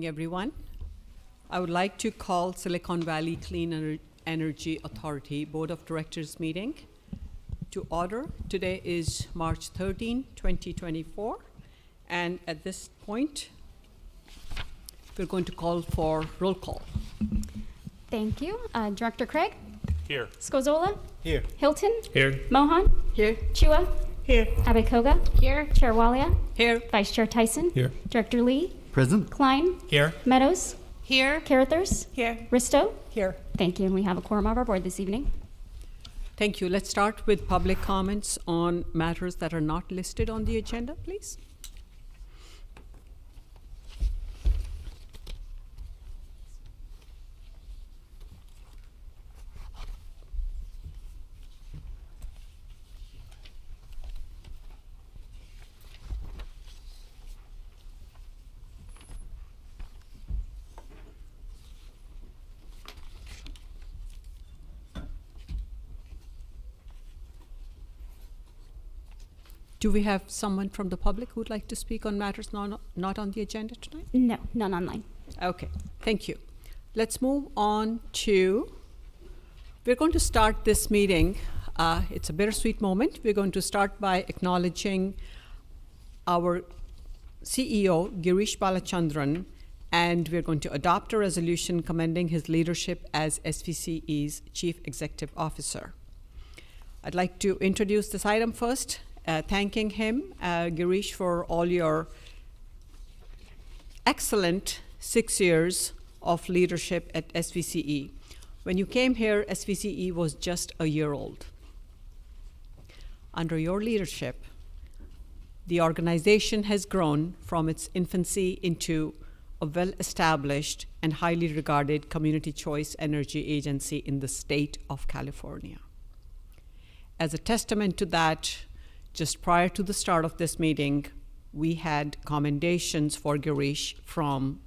evening, everyone. I would like to call Silicon Valley Clean Energy Authority Board of Directors meeting to order. Today is March 13, 2024, and at this point, we're going to call for roll call. Thank you. Director Craig? Here. Scozola? Here. Hilton? Here. Mohan? Here. Chua? Here. Abekoga? Here. Chair Walia? Here. Vice Chair Tyson? Here. Director Lee? Present. Klein? Here. Meadows? Here. Carruthers? Here. Risto? Here. Thank you, and we have a quorum of our board this evening. Thank you. Let's start with public comments on matters that are not listed on the agenda, please. Do we have someone from the public who would like to speak on matters not on the agenda tonight? No, none online. Okay, thank you. Let's move on to, we're going to start this meeting. It's a bittersweet moment. We're going to start by acknowledging our CEO, Girish Balachandran, and we're going to adopt a resolution commending his leadership as SVCEA's Chief Executive Officer. I'd like to introduce this item first. Thanking him, Girish, for all your excellent 6 years of leadership at SVCE. When you came here, SVCE was just a year old. Under your leadership, the organization has grown from its infancy into a well-established and highly regarded community choice energy agency in the state of California. As a testament to that, just prior to the start of this meeting, we had commendations for Girish from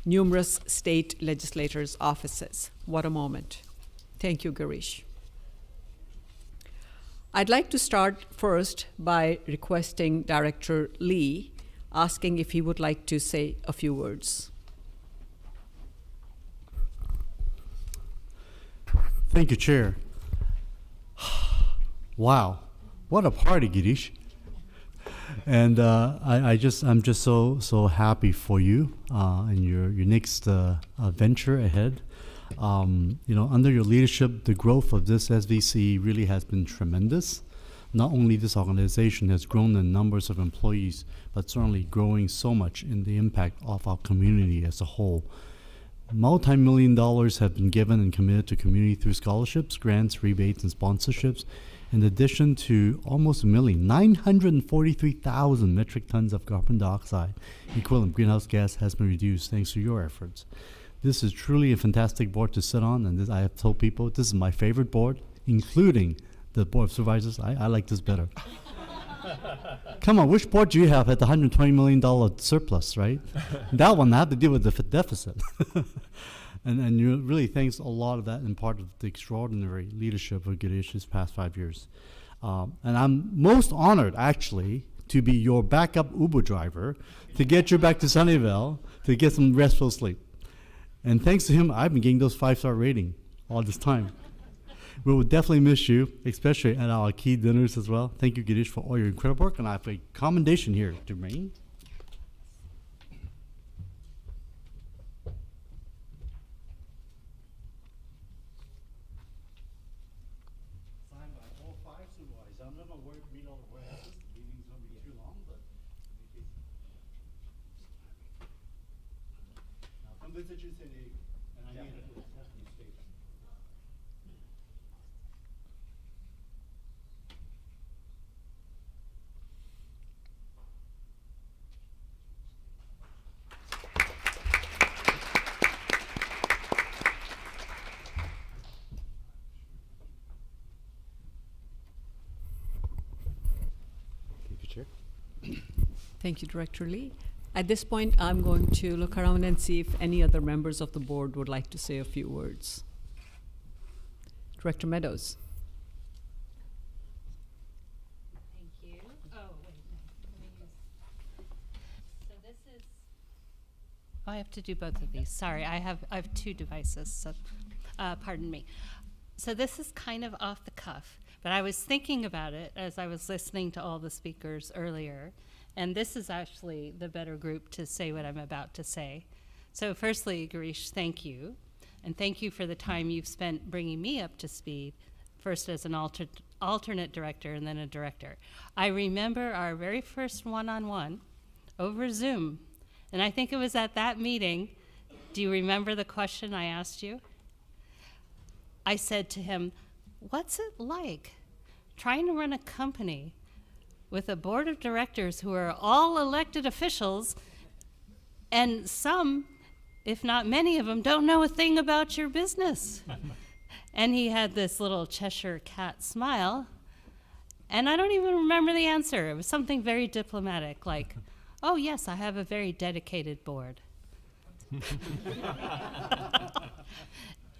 numerous state legislators' offices. What a moment. Thank you, Girish. I'd like to start first by requesting Director Lee, asking if he would like to say a few words. Thank you, Chair. Wow. What a party, Girish. And I'm just so happy for you and your next venture ahead. Under your leadership, the growth of this SVC really has been tremendous. Not only this organization has grown in numbers of employees, but certainly growing so much in the impact of our community as a whole. Multi-million dollars have been given and committed to community through scholarships, grants, rebates, and sponsorships, in addition to almost 943,000 metric tons of carbon dioxide equivalent greenhouse gas has been reduced thanks to your efforts. This is truly a fantastic board to sit on, and this, I have told people this is my favorite board, including the Board of Supervisors. I like this better. Come on, which board do you have at the $120 million surplus, right? That one, I have to deal with the deficit. And you really thanks a lot of that in part of the extraordinary leadership of Girish this past 5 years. And I'm most honored, actually, to be your backup Uber driver to get you back to Sunnyvale to get some restful sleep. And thanks to him, I've been getting those 5-star rating all this time. We will definitely miss you, especially at our key dinners as well. Thank you, Girish, for all your incredible work. And I have a commendation here, Jermaine. I'm not going to read all the warehouses. The meeting's going to be too long, but now come visit you today, and I need to have you stay. Thank you, Director Lee. At this point, I'm going to look around and see if any other members of the board would like to say a few words. Director Meadows. Thank you. Oh, wait, no. Let me use. So this is. Oh, I have to do both of these. Sorry, I have two devices, so pardon me. So this is kind of off the cuff, but I was thinking about it as I was listening to all the speakers earlier, and this is actually the better group to say what I'm about to say. So firstly, Girish, thank you, and thank you for the time you've spent bringing me up to speed, first as an alternate director and then a director. I remember our very first one-on-one over Zoom, and I think it was at that meeting. Do you remember the question I asked you? I said to him, what's it like trying to run a company with a board of directors who are all elected officials, and some, if not many of them, don't know a thing about your business? And he had this little Cheshire cat smile, and I don't even remember the answer. It was something very diplomatic, like, oh yes, I have a very dedicated board.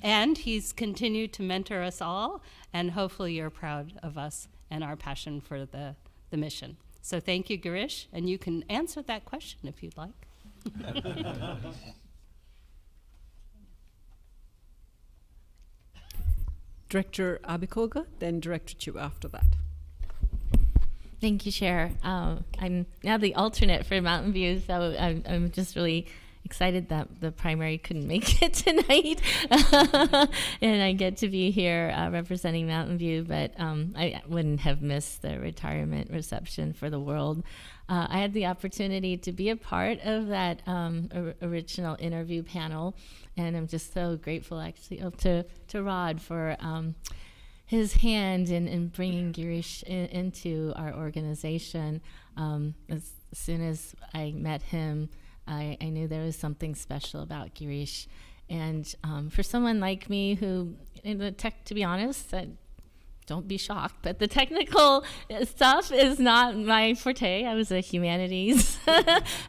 And he's continued to mentor us all, and hopefully you're proud of us and our passion for the mission. So thank you, Girish, and you can answer that question if you'd like. Director Abikoga, then Director Chu after that. Thank you, Chair. I'm now the alternate for Mountain View, so I'm just really excited that the primary couldn't make it tonight, and I get to be here representing Mountain View, but I wouldn't have missed the retirement reception for the world. I had the opportunity to be a part of that original interview panel, and I'm just so grateful actually to Rod for his hand in bringing Girish into our organization. As soon as I met him, I knew there was something special about Girish. And for someone like me who, to be honest, don't be shocked, but the technical stuff is not my forte. I was a humanities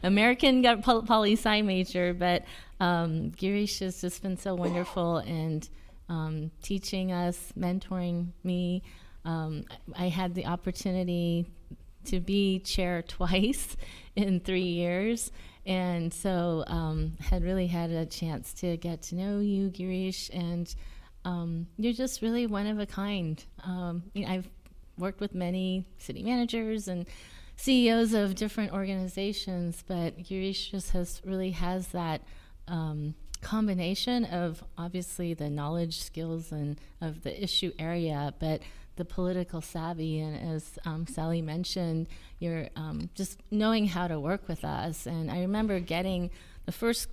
American poli-sci major, but Girish has just been so wonderful and teaching us, mentoring me. I had the opportunity to be chair twice in 3 years, and so had really had a chance to get to know you, Girish, and you're just really one of a kind. I've worked with many city managers and CEOs of different organizations, but Girish just has that combination of obviously the knowledge, skills, and of the issue area, but the political savvy, and as Sally mentioned, you're just knowing how to work with us. And I remember getting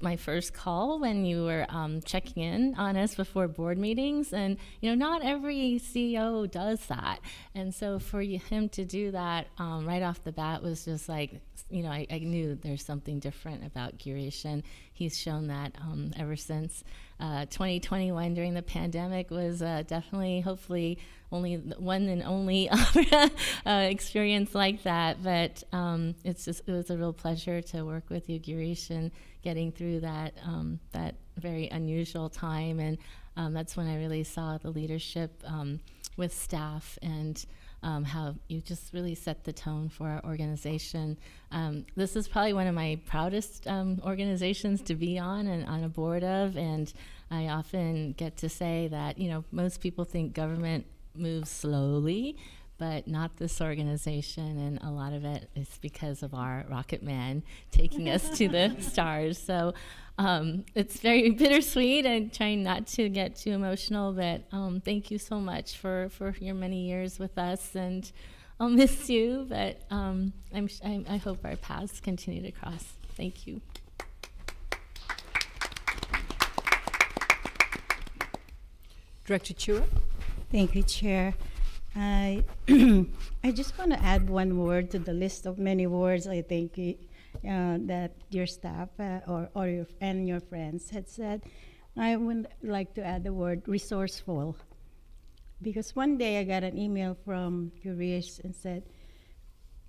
my first call when you were checking in on us before board meetings, and not every CEO does that, and so for him to do that right off the bat was just like, I knew there's something different about Girish, and he's shown that ever since. 2021 during the pandemic was definitely, hopefully, only one and only experience like that, but it was a real pleasure to work with you, Girish, and getting through that very unusual time, and that's when I really saw the leadership with staff and how you just really set the tone for our organization. This is probably one of my proudest organizations to be on and on a board of, and I often get to say that, most people think government moves slowly, but not this organization, and a lot of it is because of our rocket man taking us to the stars. So it's very bittersweet, and trying not to get too emotional, but thank you so much for your many years with us, and I'll miss you, but I hope our paths continue to cross. Thank you. Director Chua. Thank you, Chair. I just want to add one word to the list of many words I think that your staff and your friends had said. I would like to add the word resourceful, because one day I got an email from Girish and said,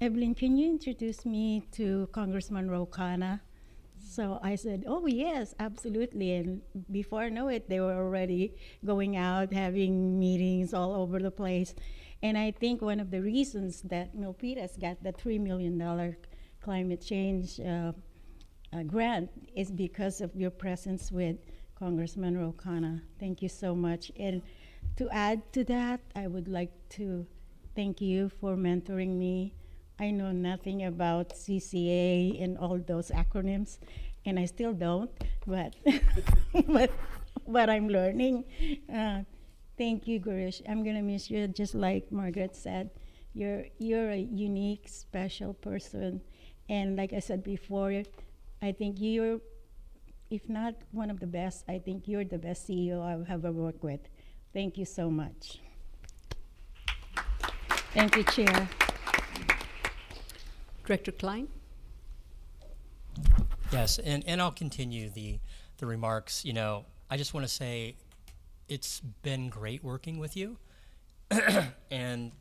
Evelyn, can you introduce me to Congressman Ro Khanna? So I said, oh, yes, absolutely. And before I know it, they were already going out, having meetings all over the place. And I think one of the reasons that Milpitas got the $3 million climate change grant is because of your presence with Congressman Rocana. Thank you so much. And to add to that, I would like to thank you for mentoring me. I know nothing about CCA and all those acronyms, and I still don't, but but I'm learning. Thank you, Gurish. I'm gonna miss you, just like Margaret said. You're a unique, special person, and like I said before, I think you're, if not one of the best, I think you're the best CEO I've ever worked with. Thank you so much. Thank you, Chair. Director Klein? Yes, and I'll continue the remarks. You know, I just want to say it's been great working with you. And,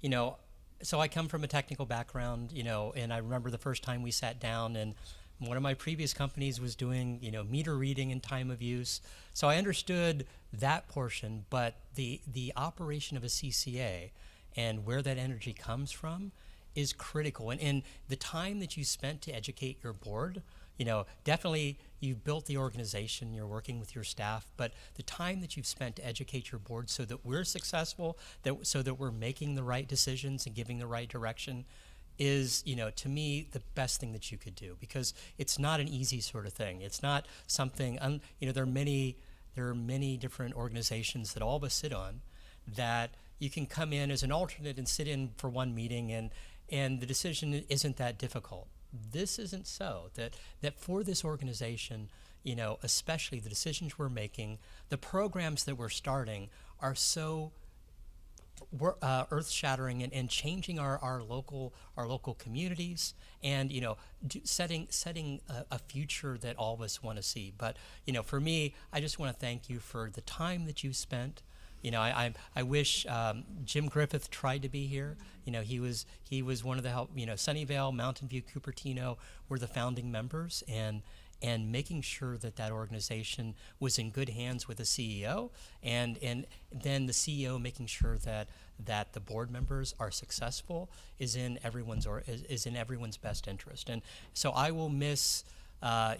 you know, so I come from a technical background, you know, and I remember the first time we sat down, and one of my previous companies was doing, you know, meter reading and time of use. So I understood that portion, but the operation of a CCA and where that energy comes from is critical. And the time that you spent to educate your board, you know, definitely you've built the organization, you're working with your staff, but the time that you've spent to educate your board so that we're successful, so that we're making the right decisions and giving the right direction is, you know, to me, the best thing that you could do, because it's not an easy sort of thing. It's not something, you know, there are many different organizations that all of us sit on that you can come in as an alternate and sit in for one meeting and the decision isn't that difficult. This isn't so. That for this organization, you know, especially the decisions we're making, the programs that we're starting are so earth-shattering and changing our local communities, and, you know, setting a future that all of us want to see. But, you know, for me, I just want to thank you for the time that you spent. You know, I wish Jim Griffith tried to be here. You know, he was one of the help. You know, Sunnyvale, Mountain View, Cupertino were the founding members, and making sure that organization was in good hands with the CEO, and then the CEO making sure that the board members are successful is in everyone's best interest. And so I will miss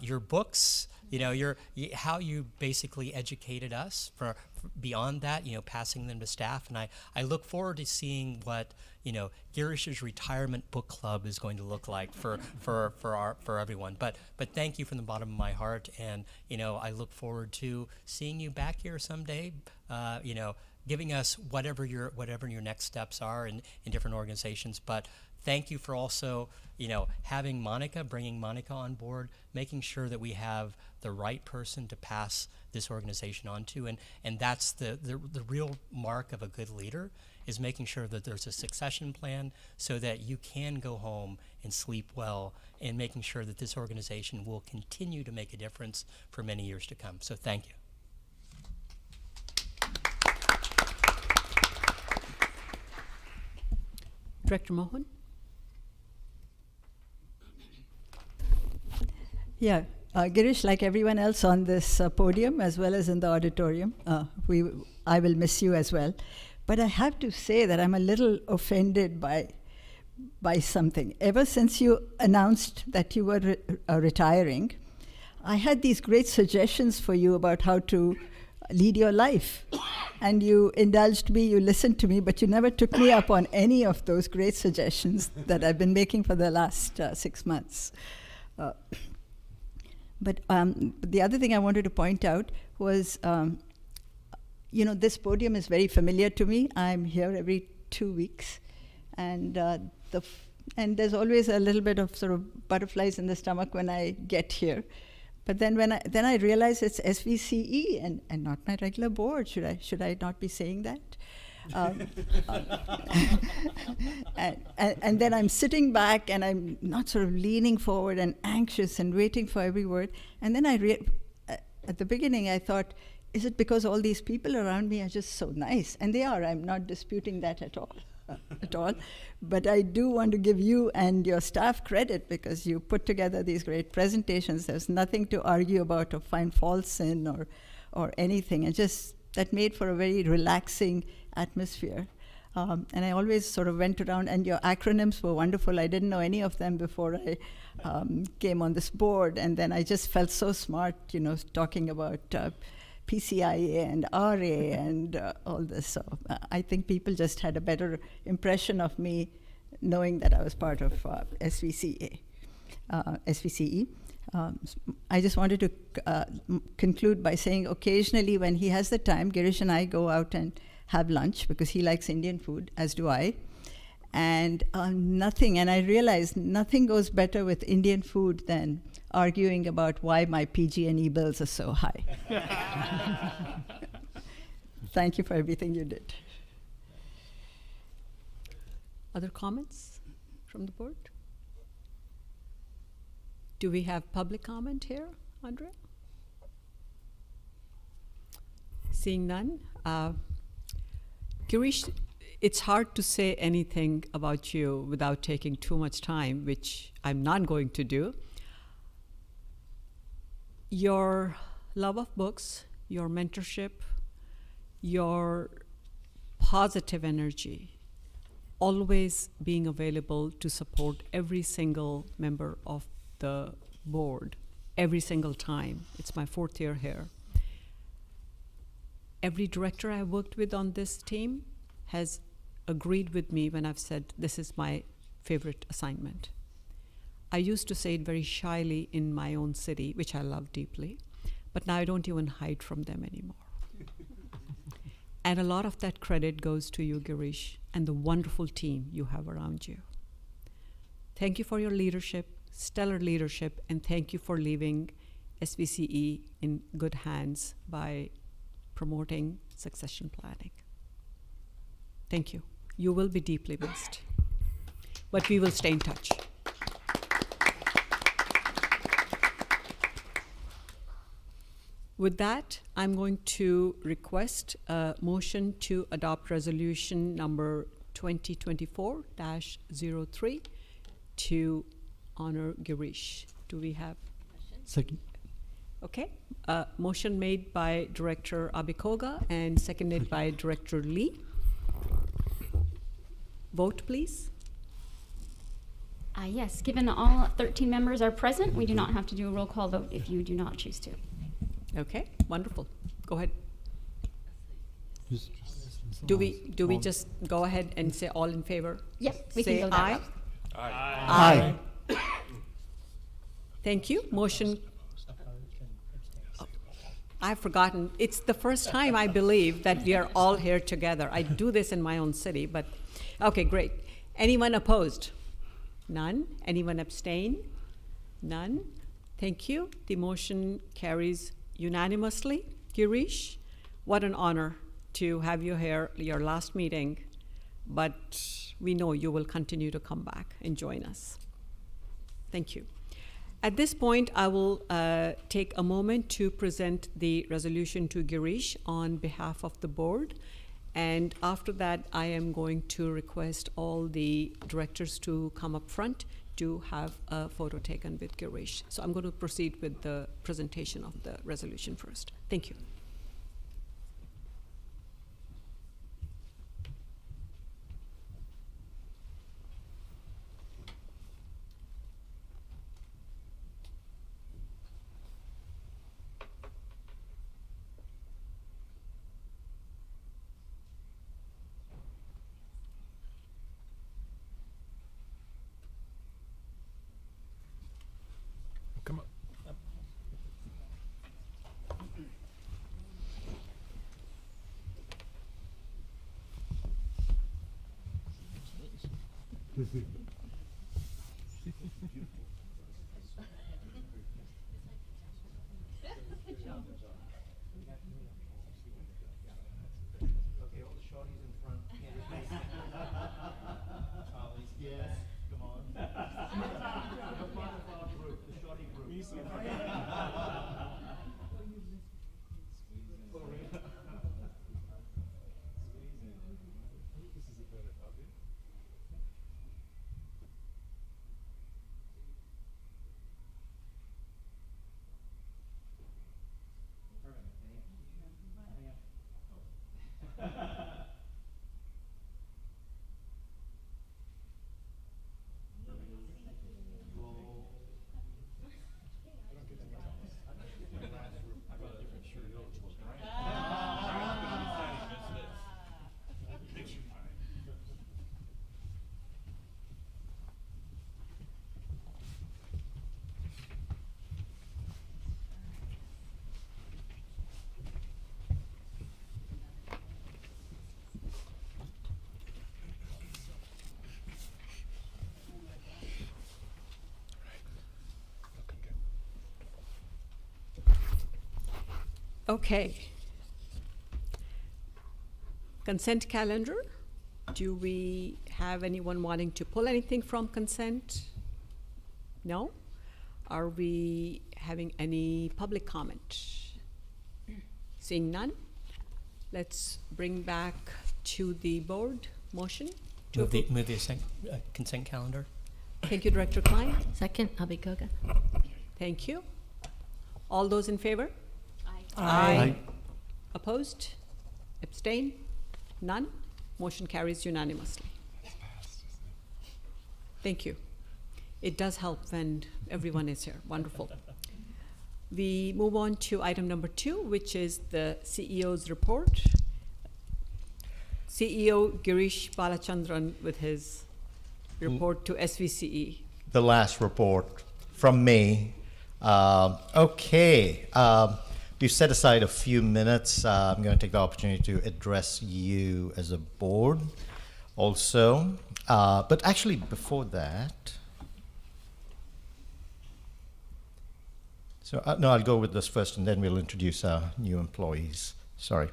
your books, you know, how you basically educated us for beyond that, you know, passing them to staff. And I look forward to seeing what, you know, Girish's retirement book club is going to look like for everyone. But thank you from the bottom of my heart, and, you know, I look forward to seeing you back here someday, you know, giving us whatever your next steps are in different organizations. But thank you for also, you know, bringing Monica on board, making sure that we have the right person to pass this organization on to. And that's the real mark of a good leader, is making sure that there's a succession plan so that you can go home and sleep well, and making sure that this organization will continue to make a difference for many years to come. So thank you. Director Mohan? Yeah, Girish, like everyone else on this podium as well as in the auditorium, I will miss you as well. But I have to say that I'm a little offended by something. Ever since you announced that you were retiring, I had these great suggestions for you about how to lead your life. And you indulged me, you listened to me, but you never took me up on any of those great suggestions that I've been making for the last 6 months. But the other thing I wanted to point out was, you know, this podium is very familiar to me. I'm here every 2 weeks, and there's always a little bit of sort of butterflies in the stomach when I get here. But then then I realize it's SVCE and not my regular board. Should I not be saying that? And then I'm sitting back and I'm not sort of leaning forward and anxious and waiting for every word. And then at the beginning I thought, is it because all these people around me are just so nice? And they are. I'm not disputing that at all. But I do want to give you and your staff credit, because you put together these great presentations. There's nothing to argue about or find faults in or anything. And just that made for a very relaxing atmosphere. And I always sort of went around, and your acronyms were wonderful. I didn't know any of them before I came on this board, and then I just felt so smart, talking about PCIA and RA and all this. So I think people just had a better impression of me knowing that I was part of SVCEA. SVCE. I just wanted to conclude by saying occasionally when he has the time, Girish and I go out and have lunch because he likes Indian food, as do I. And and I realized nothing goes better with Indian food than arguing about why my PG&E bills are so high. Thank you for everything you did. Other comments from the board? Do we have public comment here, Andrea? Seeing none. Girish, it's hard to say anything about you without taking too much time, which I'm not going to do. Your love of books, your mentorship, your positive energy, always being available to support every single member of the board, every single time. It's my 4th year here. Every director I worked with on this team has agreed with me when I've said this is my favorite assignment. I used to say it very shyly in my own city, which I love deeply, but now I don't even hide from them anymore. And a lot of that credit goes to you, Girish, and the wonderful team you have around you. Thank you for your leadership, stellar leadership, and thank you for leaving SVCE in good hands by promoting succession planning. Thank you. You will be deeply missed, but we will stay in touch. With that, I'm going to request a motion to adopt resolution number 2024-03 to honor Girish. Do we have? Second. Okay. Motion made by Director Abikoga and seconded by Director Lee. Vote, please. Yes, given all 13 members are present, we do not have to do a roll call vote if you do not choose to. Okay, wonderful. Go ahead. Just- Do we just go ahead and say all in favor? Yep, we Say can go that aye. route. Aye. Thank you. Motion. I've forgotten. It's the first time I believe that we are all here together. I do this in my own city, but okay, great. Anyone opposed? None. Anyone abstain? None. Thank you. The motion carries unanimously. Girish, what an honor to have you here, your last meeting, but we know you will continue to come back and join us. Thank you. At this point, I will take a moment to present the resolution to Girish on behalf of the board. And after that, I am going to request all the directors to come up front to have a photo taken with Girish. So I'm going to proceed with the presentation of the resolution first. Thank you. Come on. Okay, all the shorties in front. Charlie's, yes, come on. No part of our group, the shorty group. Okay. Consent calendar. Do we have anyone wanting to pull anything from consent? No? Are we having any public comment? Seeing none, let's bring back to the board motion. To Move the, approve. move the consent calendar. Thank you, Director Klein. Second, Abhikoga. Thank you. All those in favor? Aye. Opposed? Abstain? None? Motion carries unanimously. Thank you. It does help when everyone is here. Wonderful. We move on to item number 2, which is the CEO's report. CEO Girish Balachandran with his report to SVCE. The last report from me. Okay. We've set aside a few minutes. I'm going to take the opportunity to address you as a board also. But actually, before that, no, I'll go with this first, and then we'll introduce our new employees. Sorry.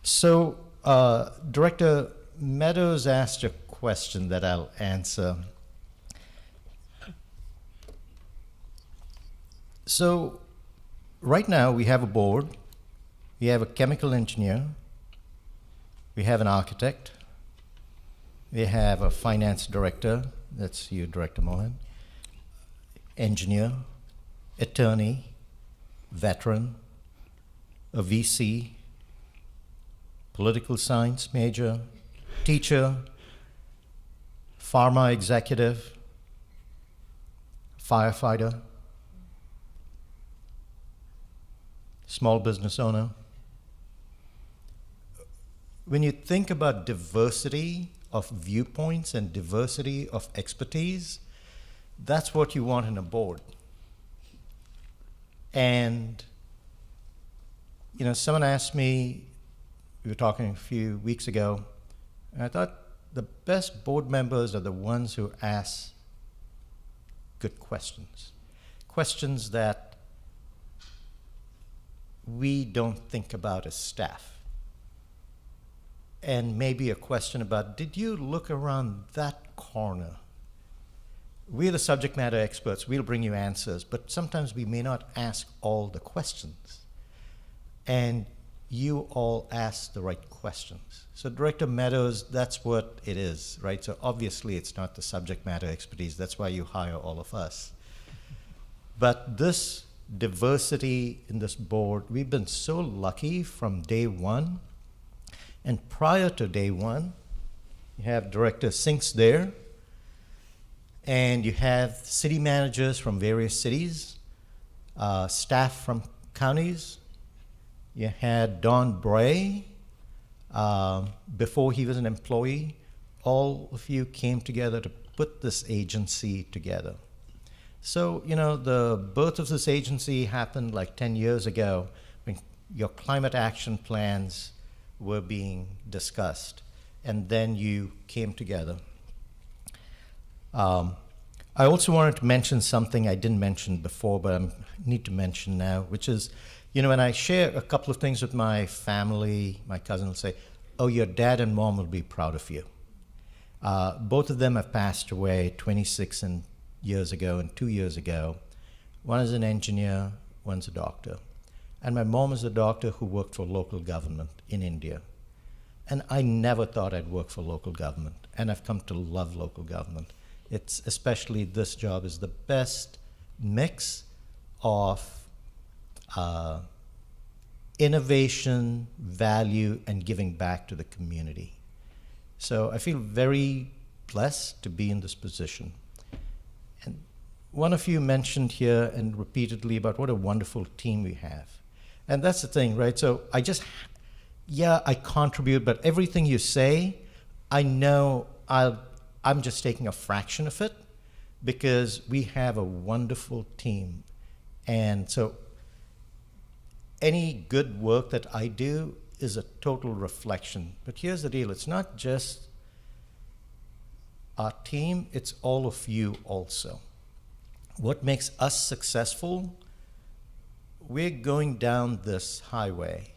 So, Director Meadows asked a question that I'll answer. So, right now we have a board, we have a chemical engineer, we have an architect, we have a finance director, that's you, Director Mohan, engineer, attorney, veteran, a VC, political science major, teacher, pharma executive, firefighter, small business owner. When you think about diversity of viewpoints and diversity of expertise, that's what you want in a board. And, you know, someone asked me, we were talking a few weeks ago, and I thought the best board members are the ones who ask good questions. Questions that we don't think about as staff. And maybe a question about, did you look around that corner? We're the subject matter experts. We'll bring you answers, but sometimes we may not ask all the questions. And you all ask the right questions. So Director Meadows, that's what it is, right? So obviously it's not the subject matter expertise. That's why you hire all of us. But this diversity in this board, we've been so lucky from day one. And prior to day one, you have Director Sinks there, and you have city managers from various cities, staff from counties. You had Don Bray, before he was an employee. All of you came together to put this agency together. So, you know, the birth of this agency happened like 10 years ago when your climate action plans were being discussed, and then you came together. I also wanted to mention something I didn't mention before, but I need to mention now, which is, you know, when I share a couple of things with my family, my cousin will say, oh, your dad and mom will be proud of you. Both of them have passed away 26 years ago and 2 years ago. One is an engineer, one's a doctor. And my mom is a doctor who worked for local government in India. And I never thought I'd work for local government. And I've come to love local government. It's especially this job is the best mix of innovation, value, and giving back to the community. So I feel very blessed to be in this position. And one of you mentioned here and repeatedly about what a wonderful team we have. And that's the thing, right? So I contribute, but everything you say, I know I'm just taking a fraction of it because we have a wonderful team. And so any good work that I do is a total reflection. But here's the deal, it's not just our team, it's all of you also. What makes us successful, we're going down this highway,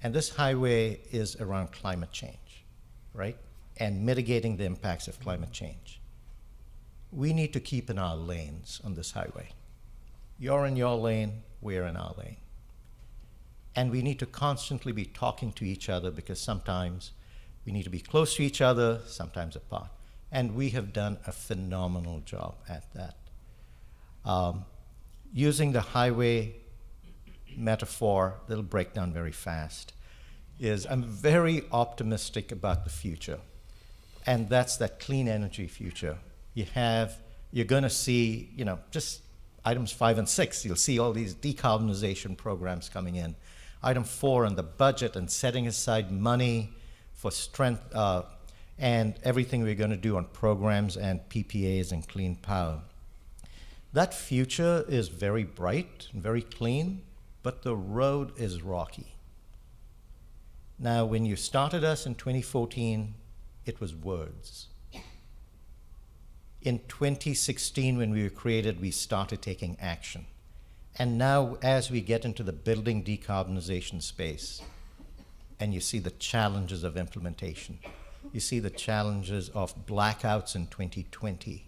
and this highway is around climate change, right? And mitigating the impacts of climate change. We need to keep in our lanes on this highway. You're in your lane, we're in our lane. And we need to constantly be talking to each other, because sometimes we need to be close to each other, sometimes apart. And we have done a phenomenal job at that. Using the highway metaphor, that'll break down very fast, is I'm very optimistic about the future. And that's that clean energy future. You're going to see, just items 5 and 6, you'll see all these decarbonization programs coming in. Item 4 on the budget and setting aside money for strength and everything we're going to do on programs and PPAs and clean power. That future is very bright and very clean, but the road is rocky. Now, when you started us in 2014, it was words. In 2016, when we were created, we started taking action. And now, as we get into the building decarbonization space, and you see the challenges of implementation, you see the challenges of blackouts in 2020,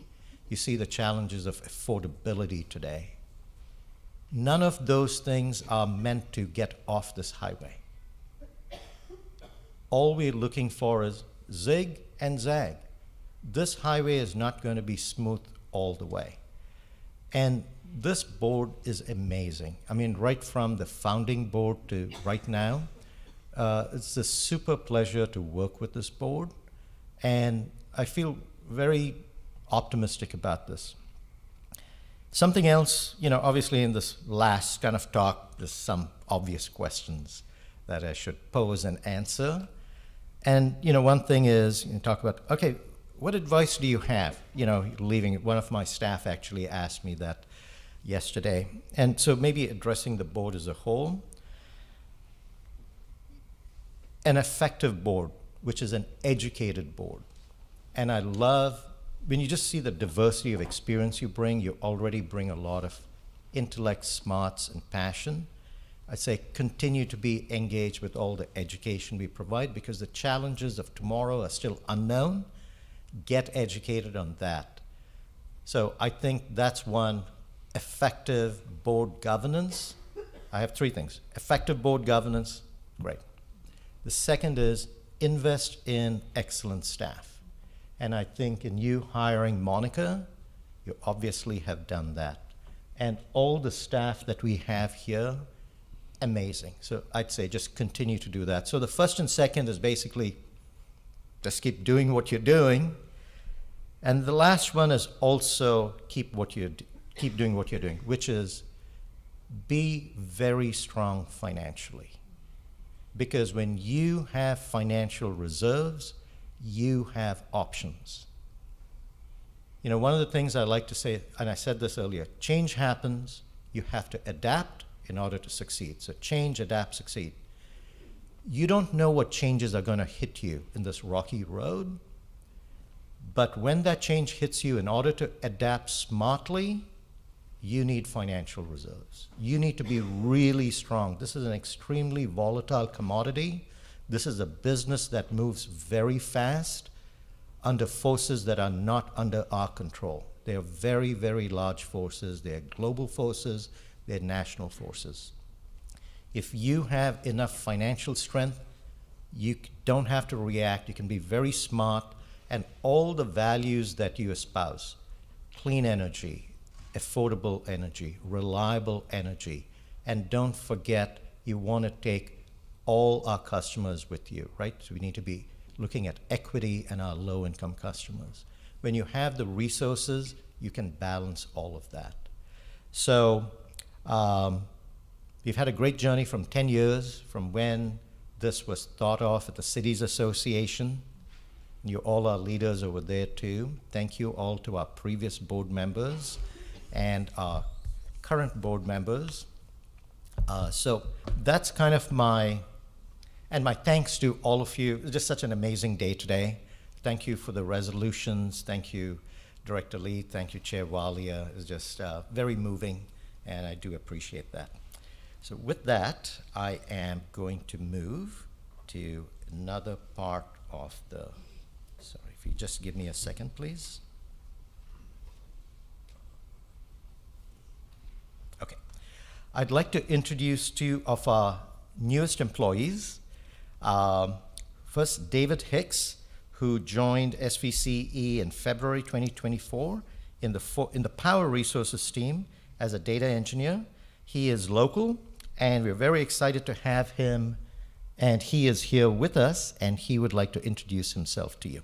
you see the challenges of affordability today. None of those things are meant to get off this highway. All we're looking for is zig and zag. This highway is not going to be smooth all the way. And this board is amazing. I mean, right from the founding board to right now, it's a super pleasure to work with this board. And I feel very optimistic about this. Something else, obviously in this last kind of talk, there's some obvious questions that I should pose and answer. And, one thing is, you talk about, okay, what advice do you have? Leaving, one of my staff actually asked me that yesterday. And so maybe addressing the board as a whole. An effective board, which is an educated board. And I love, when you just see the diversity of experience you bring, you already bring a lot of intellect, smarts, and passion. I say continue to be engaged with all the education we provide, because the challenges of tomorrow are still unknown. Get educated on that. So I think that's one. Effective board governance. I have 3 things. Effective board governance, great. The second is invest in excellent staff. And I think in you hiring Monica, you obviously have done that. And all the staff that we have here, amazing. So I'd say just continue to do that. So the first and second is basically just keep doing what you're doing. And the last one is also keep doing what you're doing, which is be very strong financially. Because when you have financial reserves, you have options. One of the things I like to say, and I said this earlier, change happens, you have to adapt in order to succeed. So change, adapt, succeed. You don't know what changes are going to hit you in this rocky road, but when that change hits you, in order to adapt smartly, you need financial reserves. You need to be really strong. This is an extremely volatile commodity. This is a business that moves very fast under forces that are not under our control. They are very, very large forces. They're global forces. They're national forces. If you have enough financial strength, you don't have to react. You can be very smart, and all the values that you espouse, clean energy, affordable energy, reliable energy, and don't forget you want to take all our customers with you, right? So we need to be looking at equity and our low-income customers. When you have the resources, you can balance all of that. So we've had a great journey from 10 years from when this was thought of at the Cities Association. You all are leaders over there too. Thank you all to our previous board members and our current board members. So that's kind of my thanks to all of you. It's just such an amazing day today. Thank you for the resolutions. Thank you, Director Lee. Thank you, Chair Walia. It's just very moving, and I do appreciate that. So with that, I am going to move to another part of the, sorry, if you just give me a second, please. Okay. I'd like to introduce two of our newest employees. First, David Hicks, who joined SVCE in February 2024 in the Power Resources team as a data engineer. He is local, and we're very excited to have him, and he is here with us, and he would like to introduce himself to you.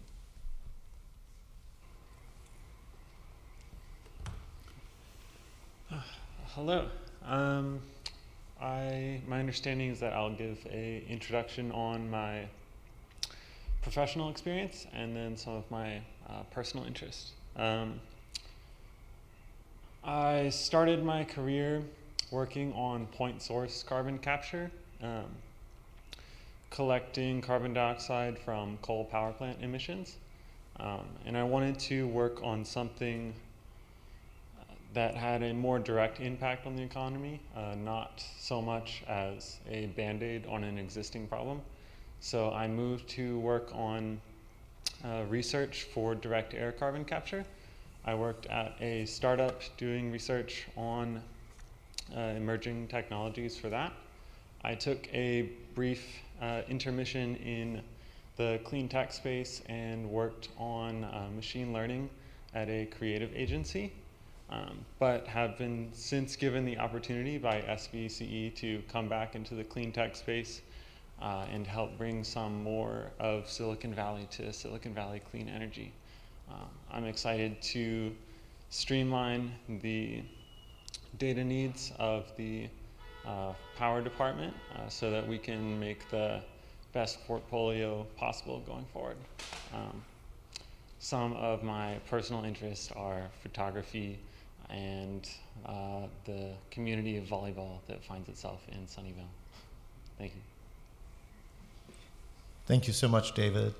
Hello. My understanding is that I'll give an introduction on my professional experience and then some of my personal interests. I started my career working on point source carbon capture, collecting carbon dioxide from coal power plant emissions. And I wanted to work on something that had a more direct impact on the economy, not so much as a Band-Aid on an existing problem. So I moved to work on research for direct air carbon capture. I worked at a startup doing research on emerging technologies for that. I took a brief intermission in the clean tech space and worked on machine learning at a creative agency. But have been since given the opportunity by SVCE to come back into the clean tech space and help bring some more of Silicon Valley to Silicon Valley clean energy. I'm excited to streamline the data needs of the power department so that we can make the best portfolio possible going forward. Some of my personal interests are photography and the community of volleyball that finds itself in Sunnyvale. Thank you. Thank you so much, David.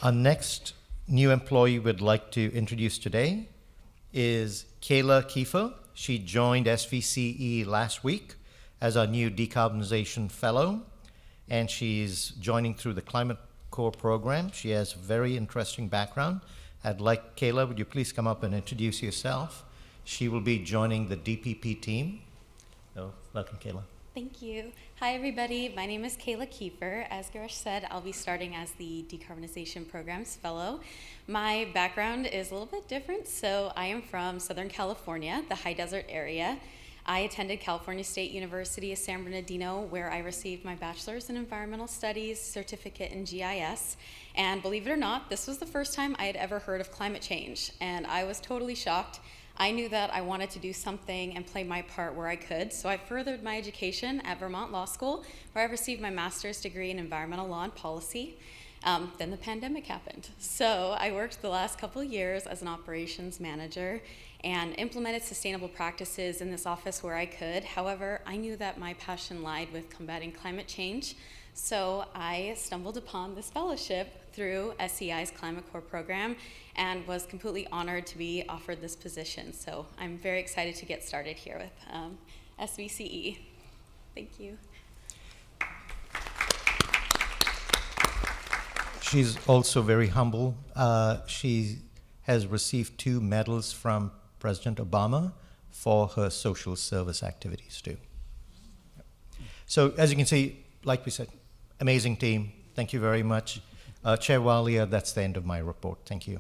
Our next new employee we'd like to introduce today is Kayla Kiefer. She joined SVCE last week as our new decarbonization fellow, and she's joining through the Climate Core program. She has a very interesting background. I'd like, Kayla, would you please come up and introduce yourself? She will be joining the DPP team. So, welcome, Kayla. Thank you. Hi, everybody. My name is Kayla Kiefer. As Girish said, I'll be starting as the Decarbonization Programs Fellow. My background is a little bit different. So I am from Southern California, the high desert area. I attended California State University of San Bernardino, where I received my bachelor's in environmental studies, certificate in GIS. And believe it or not, this was the first time I had ever heard of climate change. And I was totally shocked. I knew that I wanted to do something and play my part where I could, so I furthered my education at Vermont Law School, where I received my master's degree in environmental law and policy. Then the pandemic happened. So I worked the last couple of years as an operations manager and implemented sustainable practices in this office where I could. However, I knew that my passion lied with combating climate change, so I stumbled upon this fellowship through SEI's Climate Core program and was completely honored to be offered this position. So I'm very excited to get started here with SVCE. Thank you. She's also very humble. She has received 2 medals from President Obama for her social service activities too. So as you can see, like we said, amazing team. Thank you very much. Chair Walia, that's the end of my report. Thank you.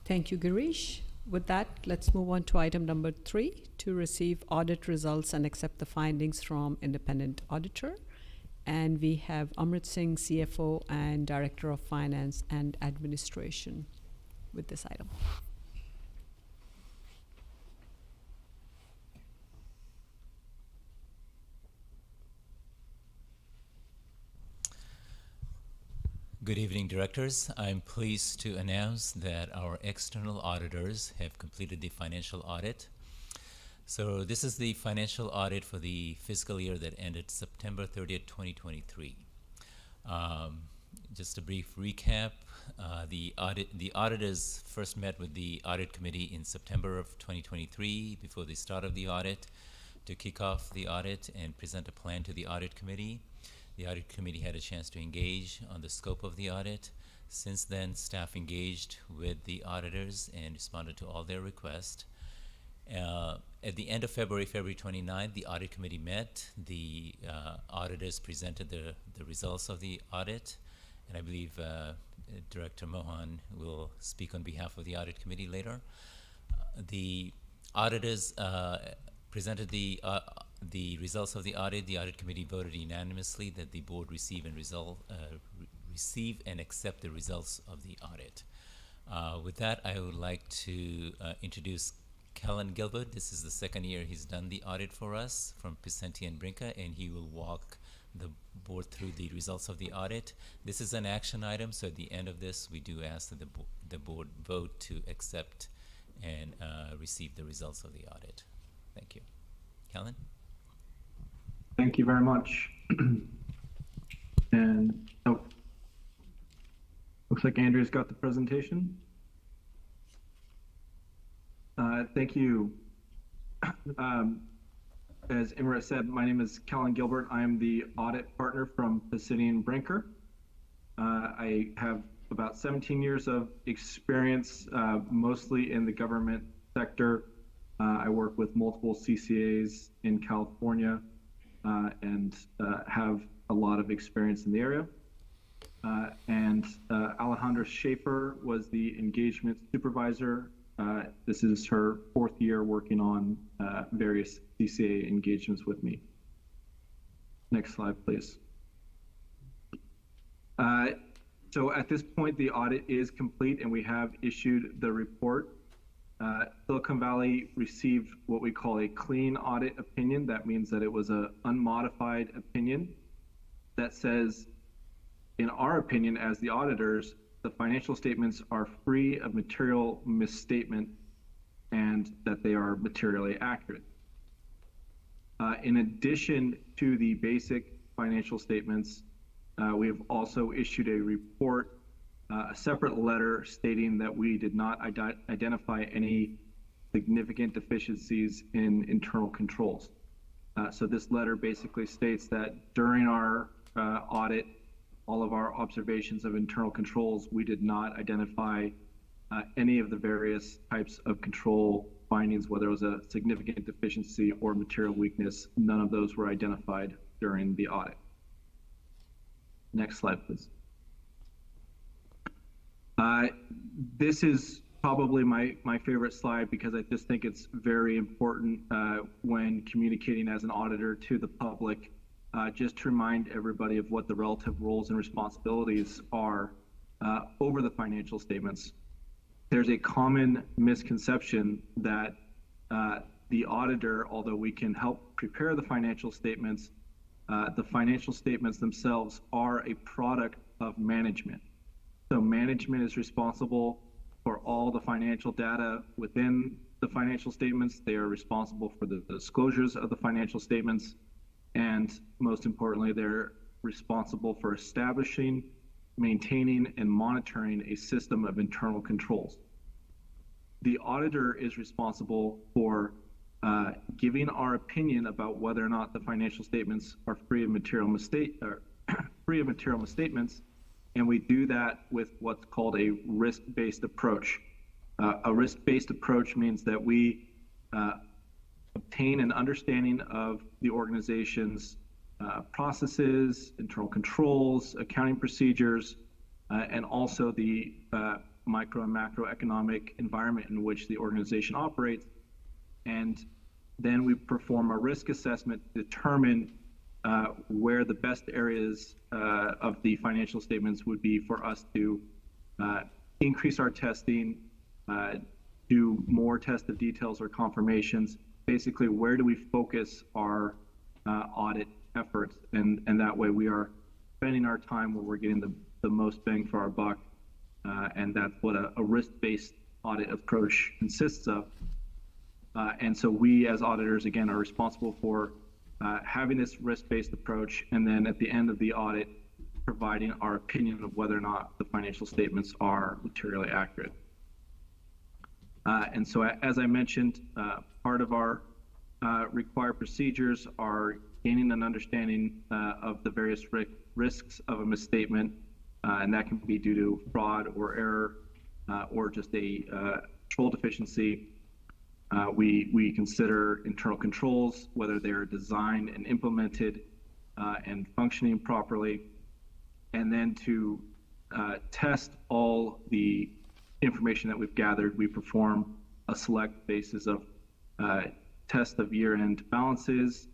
Thank you, Girish. With that, let's move on to item number 3, to receive audit results and accept the findings from independent auditor. And we have Amrit Singh, CFO and Director of Finance and Administration with this item. Good evening, directors. I'm pleased to announce that our external auditors have completed the financial audit. So this is the financial audit for the fiscal year that ended September 30th, 2023. Just a brief recap, The auditors first met with the audit committee in September of 2023 before the start of the audit to kick off the audit and present a plan to the audit committee. The audit committee had a chance to engage on the scope of the audit. Since then, staff engaged with the auditors and responded to all their requests. At the end of February 29th, the audit committee met. The auditors presented the results of the audit, and I believe Director Mohan will speak on behalf of the audit committee later. The auditors presented the results of the audit. The audit committee voted unanimously that the board receive and accept the results of the audit. With that, I would like to introduce Kellen Gilbert. This is the second year he's done the audit for us from Picenti and Brinker, and he will walk the board through the results of the audit. This is an action item, so at the end of this, we do ask that the board vote to accept and receive the results of the audit. Thank you. Kellen? Thank you very much. And looks like Andrew's got the presentation. Thank you. As Imra said, my name is Kellen Gilbert. I am the audit partner from Picenti and Brinker. I have about 17 years of experience, mostly in the government sector. I work with multiple CCAs in California and have a lot of experience in the area. And Alejandra Schaefer was the engagement supervisor. This is her 4th year working on various CCA engagements with me. Next slide, please. So at this point, the audit is complete and we have issued the report. Silicon Valley received what we call a clean audit opinion. That means that it was an unmodified opinion that says, in our opinion as the auditors, the financial statements are free of material misstatement and that they are materially accurate. In addition to the basic financial statements, we have also issued a report, a separate letter stating that we did not identify any significant deficiencies in internal controls. So this letter basically states that during our audit, all of our observations of internal controls, we did not identify any of the various types of control findings, whether it was a significant deficiency or material weakness. None of those were identified during the audit. Next slide, please. This is probably my favorite slide because I just think it's very important when communicating as an auditor to the public. Just to remind everybody of what the relative roles and responsibilities are over the financial statements. There's a common misconception that the auditor, although we can help prepare the financial statements themselves are a product of management. So management is responsible for all the financial data within the financial statements. They are responsible for the disclosures of the financial statements. And most importantly, they're responsible for establishing, maintaining, and monitoring a system of internal controls. The auditor is responsible for giving our opinion about whether or not the financial statements are free of material misstatements, and we do that with what's called a risk-based approach. A risk-based approach means that we obtain an understanding of the organization's processes, internal controls, accounting procedures, and also the micro and macroeconomic environment in which the organization operates. And then we perform a risk assessment to determine where the best areas of the financial statements would be for us to increase our testing, do more test of details or confirmations. Basically, where do we focus our audit efforts? And that way we are spending our time where we're getting the most bang for our buck. And that's what a risk-based audit approach consists of. And so we as auditors, again, are responsible for having this risk-based approach, and then at the end of the audit, providing our opinion of whether or not the financial statements are materially accurate. And so, as I mentioned, part of our required procedures are gaining an understanding of the various risks of a misstatement, and that can be due to fraud or error or just a control deficiency. We consider internal controls, whether they're designed and implemented and functioning properly, and then to test all the information that we've gathered, we perform a select basis of test of year-end balances.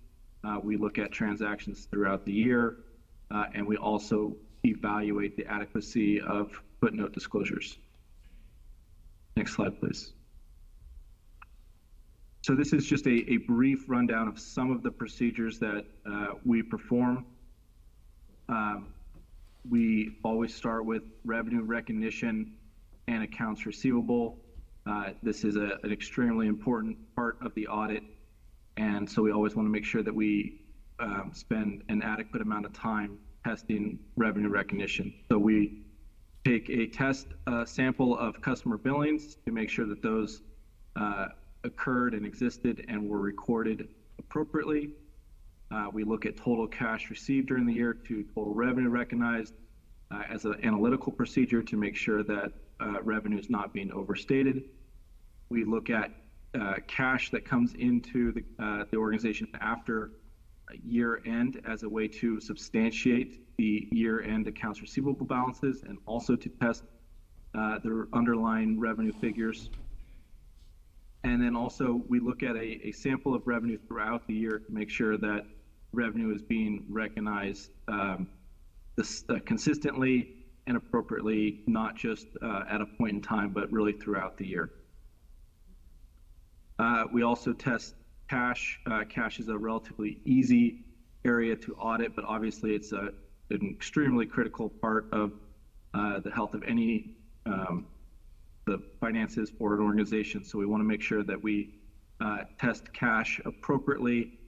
We look at transactions throughout the year, and we also evaluate the adequacy of footnote disclosures. Next slide, please. So this is just a brief rundown of some of the procedures that we perform. We always start with revenue recognition and accounts receivable. This is an extremely important part of the audit, and so we always want to make sure that we spend an adequate amount of time testing revenue recognition. So we take a test sample of customer billings to make sure that those occurred and existed and were recorded appropriately. We look at total cash received during the year to total revenue recognized as an analytical procedure to make sure that revenue is not being overstated. We look at cash that comes into the organization after year end as a way to substantiate the year end accounts receivable balances and also to test their underlying revenue figures. And then also we look at a sample of revenue throughout the year to make sure that revenue is being recognized consistently and appropriately, not just at a point in time, but really throughout the year. We also test cash. Cash is a relatively easy area to audit, but obviously it's an extremely critical part of the health of any the finances for an organization. So we want to make sure that we test cash appropriately,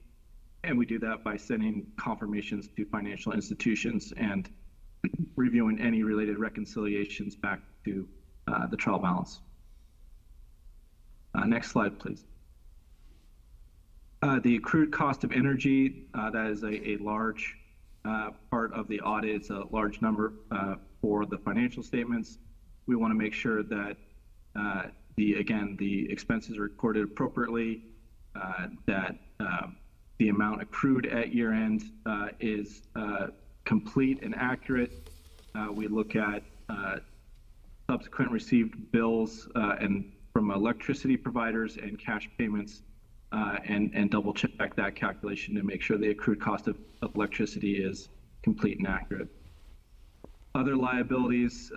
and we do that by sending confirmations to financial institutions and reviewing any related reconciliations back to the trial balance. Next slide, please. The accrued cost of energy, that is a large part of the audit. It's a large number for the financial statements. We want to make sure that the expenses are recorded appropriately, that the amount accrued at year end is complete and accurate. We look at subsequent received bills and from electricity providers and cash payments and double check that calculation to make sure the accrued cost of electricity is complete and accurate. Other liabilities,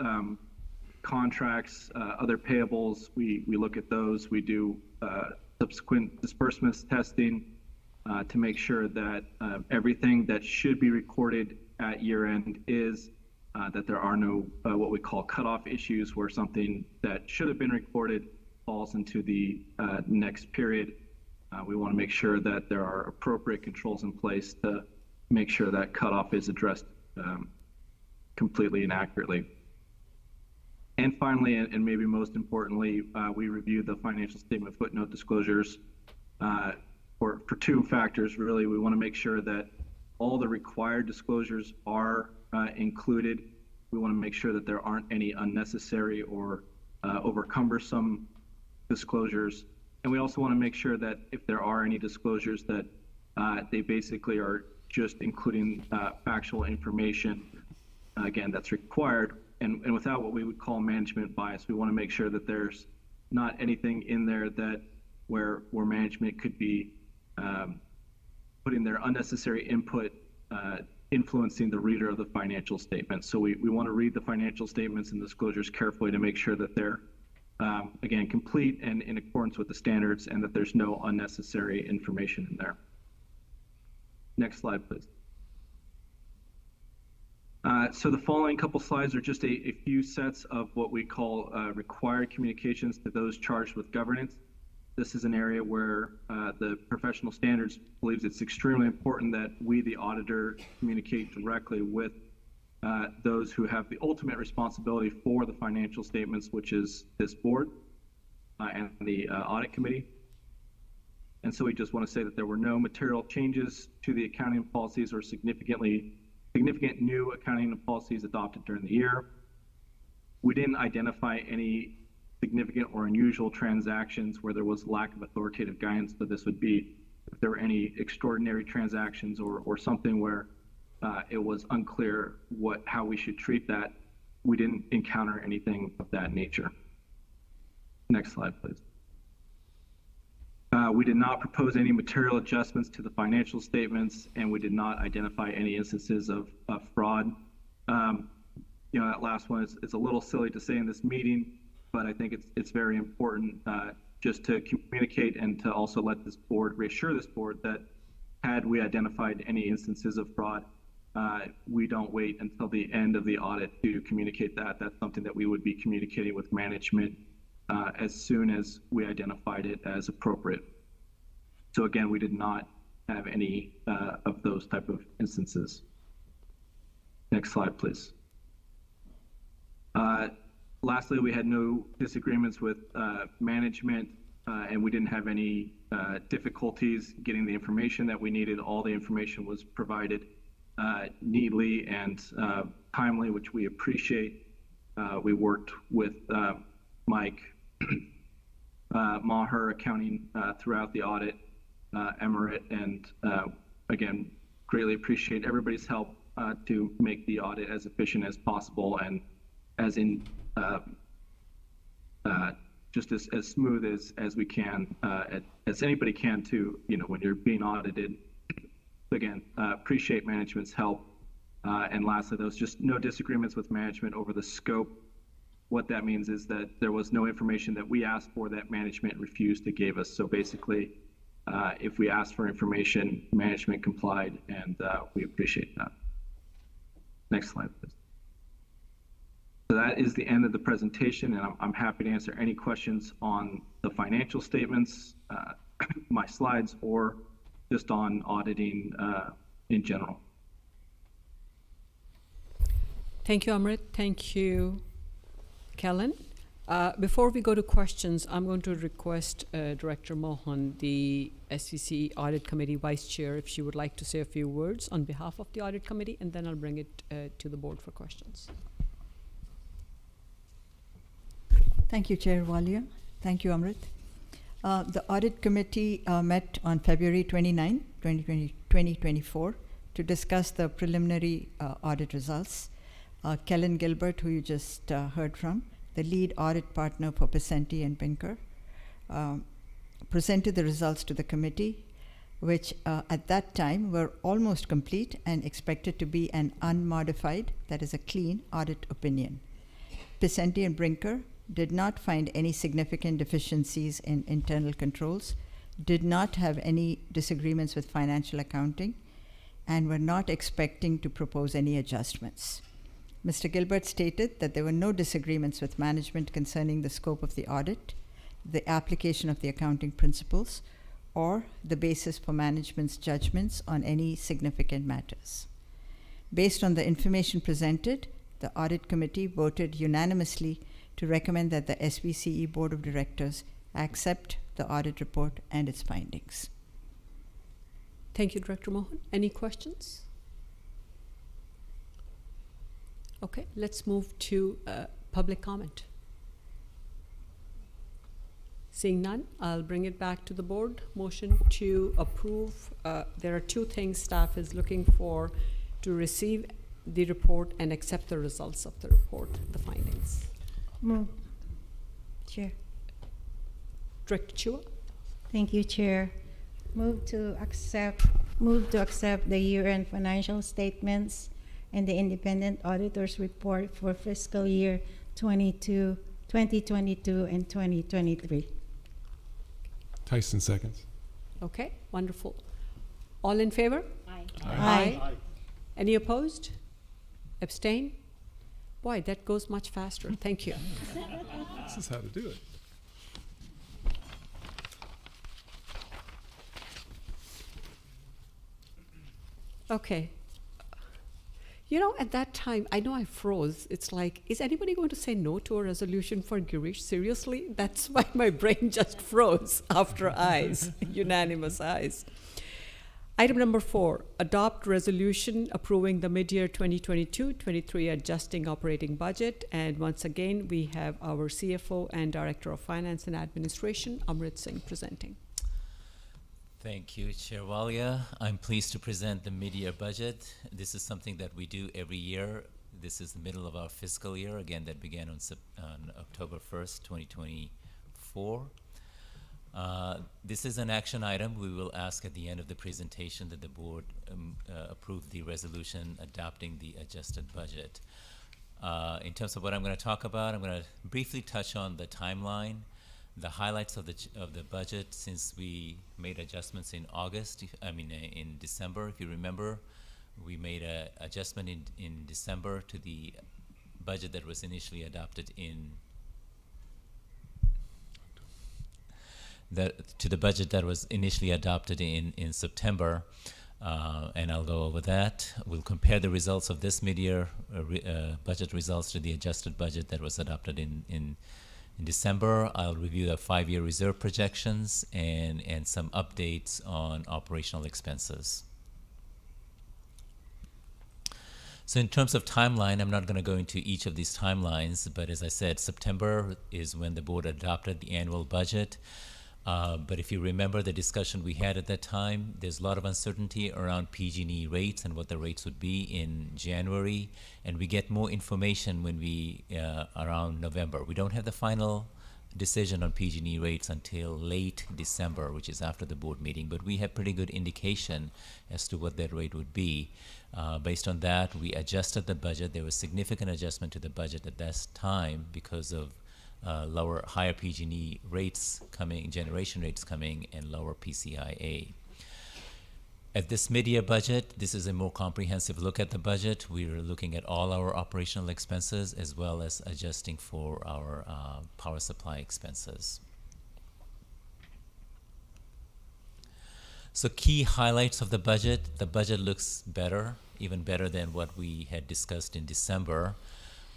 contracts, other payables, we look at those. We do subsequent disbursements testing to make sure that everything that should be recorded at year end is, that there are no what we call cutoff issues where something that should have been recorded falls into the next period. We want to make sure that there are appropriate controls in place to make sure that cutoff is addressed completely and accurately. And finally, and maybe most importantly, we review the financial statement footnote disclosures for two factors, really. We want to make sure that all the required disclosures are included. We want to make sure that there aren't any unnecessary or over cumbersome disclosures. And we also want to make sure that if there are any disclosures that they basically are just including factual information, again, that's required. And without what we would call management bias, we want to make sure that there's not anything in there that where management could be putting their unnecessary input influencing the reader of the financial statements. So we want to read the financial statements and disclosures carefully to make sure that they're again, complete and in accordance with the standards and that there's no unnecessary information in there. Next slide, please. So the following couple slides are just a few sets of what we call required communications to those charged with governance. This is an area where the professional standards believes it's extremely important that we, the auditor, communicate directly with those who have the ultimate responsibility for the financial statements, which is this board and the audit committee. And so we just want to say that there were no material changes to the accounting policies or significant new accounting policies adopted during the year. We didn't identify any significant or unusual transactions where there was lack of authoritative guidance. So this would be if there were any extraordinary transactions or something where it was unclear how we should treat that. We didn't encounter anything of that nature. Next slide, please. We did not propose any material adjustments to the financial statements, and we did not identify any instances of fraud. That last one is a little silly to say in this meeting, but I think it's very important just to communicate and to also let this board, reassure this board that had we identified any instances of fraud, we don't wait until the end of the audit to communicate that. That's something that we would be communicating with management as soon as we identified it as appropriate. So again, we did not have any of those type of instances. Next slide, please. Lastly, we had no disagreements with management, and we didn't have any difficulties getting the information that we needed. All the information was provided neatly and timely, which we appreciate. We worked with Mike Maher accounting throughout the audit, Emirate, and again, greatly appreciate everybody's help to make the audit as efficient as possible and as in just as smooth as we can, as anybody can to, when you're being audited. Again, appreciate management's help. And lastly, there was just no disagreements with management over the scope. What that means is that there was no information that we asked for that management refused to give us. So basically, if we asked for information, management complied, and we appreciate that. Next slide, please. So that is the end of the presentation, and I'm happy to answer any questions on the financial statements, my slides, or just on auditing in general. Thank you, Amrit. Thank you, Kellen. Before we go to questions, I'm going to request Director Mohan, the SVCEA Audit Committee Vice Chair, if she would like to say a few words on behalf of the Audit Committee, and then I'll bring it to the board for questions. Thank you, Chair Walia. Thank you, Amrit. The Audit Committee met on February 29, 2024 to discuss the preliminary audit results. Kellen Gilbert, who you just heard from, the lead audit partner for Pesenti and Pinker, presented the results to the committee, which at that time were almost complete and expected to be an unmodified, that is a clean, audit opinion. Pesenti and Brinker did not find any significant deficiencies in internal controls, did not have any disagreements with financial accounting, and were not expecting to propose any adjustments. Mr. Gilbert stated that there were no disagreements with management concerning the scope of the audit, the application of the accounting principles, or the basis for management's judgments on any significant matters. Based on the information presented, the Audit Committee voted unanimously to recommend that the SVCE Board of Directors accept the audit report and its findings. Thank you, Director Mohan. Any questions? Okay, let's move to public comment. Seeing none, I'll bring it back to the board. Motion to approve. There are two things staff is looking for: to receive the report and accept the results of the report, the findings. Move. Chair. Director Chua. Thank you, Chair. Move to accept the year-end financial statements and the independent auditor's report for fiscal year 2022 and 2023. Tyson seconds. Okay, wonderful. All in favor? Aye. Aye. Any opposed? Abstain? Boy, that goes much faster. Thank you. This is how to do it. Okay. You know, at that time, I know I froze. It's like, is anybody going to say no to a resolution for Girish? Seriously? That's why my brain just froze after ayes, unanimous ayes. Item number 4, adopt resolution approving the mid-year 2022-23 adjusting operating budget. And once again, we have our CFO and Director of Finance and Administration, Amrit Singh, presenting. Thank you, Chair Walia. I'm pleased to present the mid-year budget. This is something that we do every year. This is the middle of our fiscal year, again, that began on October 1st, 2024. This is an action item. We will ask at the end of the presentation that the board approve the resolution adopting the adjusted budget. In terms of what I'm going to talk about, I'm going to briefly touch on the timeline, the highlights of the budget since we made adjustments in in December. If you remember, we made an adjustment in December to the budget that was initially adopted in September, and I'll go over that. We'll compare the results of this mid-year budget results to the adjusted budget that was adopted in December. I'll review the 5-year reserve projections and some updates on operational expenses. So in terms of timeline, I'm not going to go into each of these timelines, but as I said, September is when the board adopted the annual budget. But if you remember the discussion we had at that time, there's a lot of uncertainty around PG&E rates and what the rates would be in January, and we get more information when we around November. We don't have the final decision on PG&E rates until late December, which is after the board meeting, but we have pretty good indication as to what that rate would be. Based on that, we adjusted the budget. There was significant adjustment to the budget at that time because of higher PG&E rates coming, generation rates coming, and lower PCIA. At this mid-year budget, this is a more comprehensive look at the budget. We're looking at all our operational expenses as well as adjusting for our power supply expenses. So key highlights of the budget looks better, even better than what we had discussed in December.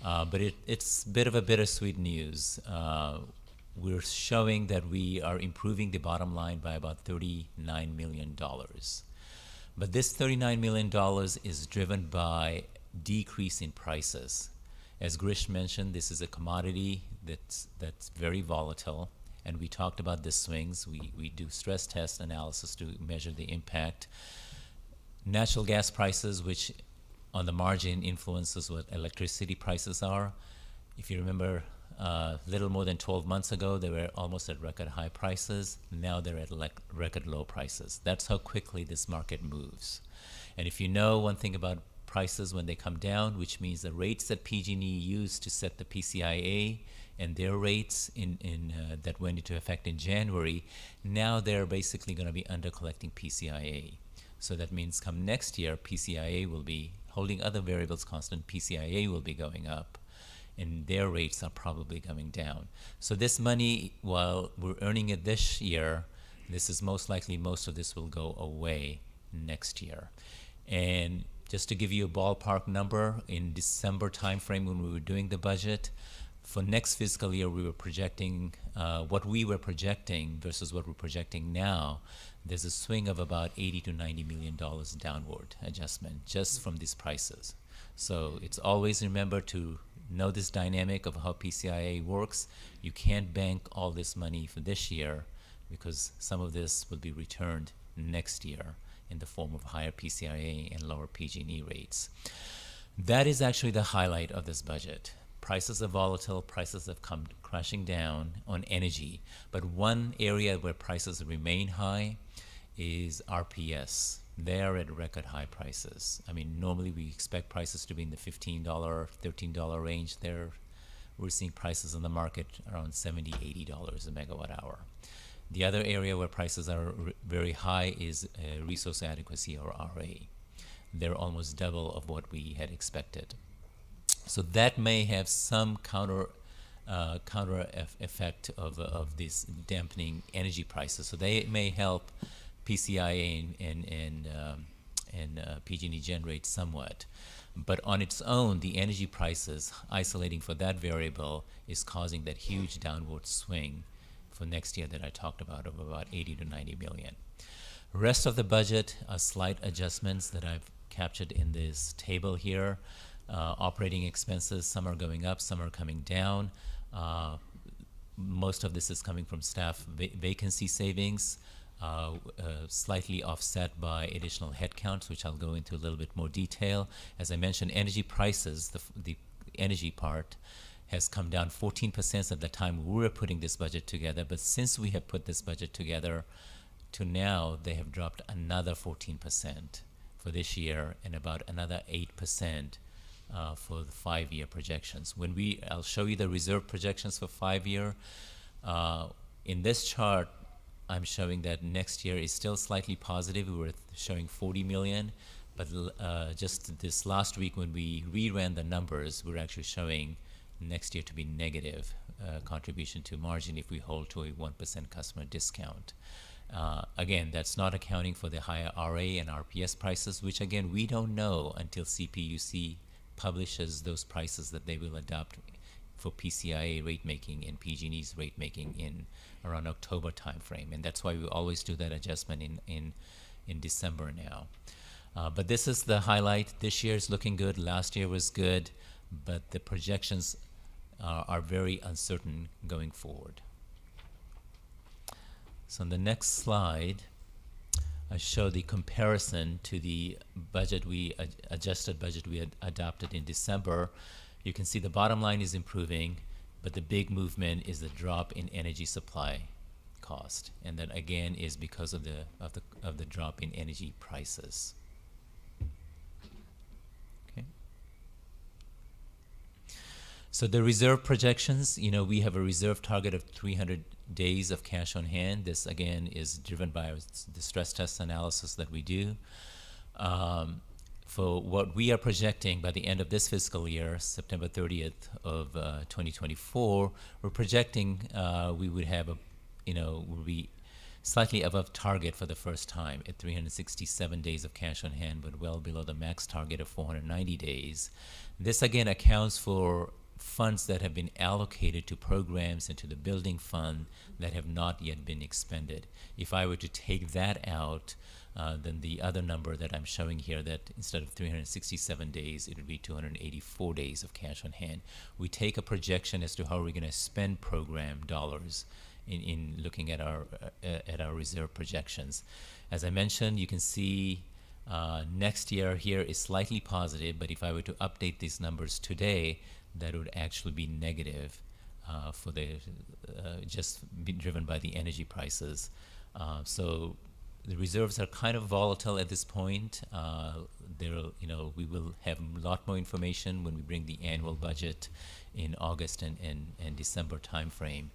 But it's a bit of a bittersweet news. We're showing that we are improving the bottom line by about $39 million. But this $39 million is driven by decrease in prices. As Grish mentioned, this is a commodity that's very volatile, and we talked about the swings. We do stress test analysis to measure the impact. Natural gas prices, which on the margin influences what electricity prices are. If you remember, little more than 12 months ago, they were almost at record high prices. Now they're at record low prices. That's how quickly this market moves. And if you know one thing about prices when they come down, which means the rates that PG&E used to set the PCIA and their rates that went into effect in January, now they're basically going to be under collecting PCIA. So that means come next year, PCIA will be holding other variables constant, PCIA will be going up, and their rates are probably coming down. So this money, while we're earning it this year, this is most likely most of this will go away next year. And just to give you a ballpark number, in December timeframe when we were doing the budget, for next fiscal year we were projecting, what we were projecting versus what we're projecting now, there's a swing of about $80 to $90 million downward adjustment just from these prices. So it's always remember to know this dynamic of how PCIA works. You can't bank all this money for this year because some of this will be returned next year in the form of higher PCIA and lower PG&E rates. That is actually the highlight of this budget. Prices are volatile, prices have come crashing down on energy, but one area where prices remain high is RPS. They're at record high prices. I mean, normally we expect prices to be in the $15, $13 range. We're seeing prices on the market around $70, $80 a megawatt hour. The other area where prices are very high is resource adequacy, or RA. They're almost double of what we had expected. So that may have some counter effect of this dampening energy prices. So they may help PCIA and PG&E generates somewhat. But on its own, the energy prices, isolating for that variable, is causing that huge downward swing for next year that I talked about of about 80 to 90 million. Rest of the budget are slight adjustments that I've captured in this table here. Operating expenses, some are going up, some are coming down. Most of this is coming from staff vacancy savings, slightly offset by additional headcounts, which I'll go into a little bit more detail. As I mentioned, energy prices, the energy part, has come down 14% at the time we were putting this budget together, but since we have put this budget together to now, they have dropped another 14% for this year and about another 8% for the 5-year projections. I'll show you the reserve projections for 5-year. In this chart, I'm showing that next year is still slightly positive. We were showing 40 million, but just this last week when we reran the numbers, we're actually showing next year to be negative contribution to margin if we hold to a 1% customer discount. Again, that's not accounting for the higher RA and RPS prices, which again, we don't know until CPUC publishes those prices that they will adopt for PCIA rate making and PG&E's rate making in around October timeframe. And that's why we always do that adjustment in December now. But this is the highlight. This year is looking good. Last year was good, but the projections are very uncertain going forward. So on the next slide, I show the comparison to the budget adjusted budget we had adopted in December. You can see the bottom line is improving, but the big movement is the drop in energy supply cost, and that again is because of the drop in energy prices. Okay. So the reserve projections, we have a reserve target of 300 days of cash on hand. This again is driven by the stress test analysis that we do. For what we are projecting by the end of this fiscal year, September 30th of 2024, we're projecting we would have we'll be slightly above target for the first time at 367 days of cash on hand, but well below the max target of 490 days. This again accounts for funds that have been allocated to programs and to the building fund that have not yet been expended. If I were to take that out, then the other number that I'm showing here, that instead of 367 days, it would be 284 days of cash on hand. We take a projection as to how we're going to spend program dollars in looking at our reserve projections. As I mentioned, you can see next year here is slightly positive, but if I were to update these numbers today, that would actually be negative for just be driven by the energy prices. So the reserves are kind of volatile at this point. We will have a lot more information when we bring the annual budget in August and December timeframe.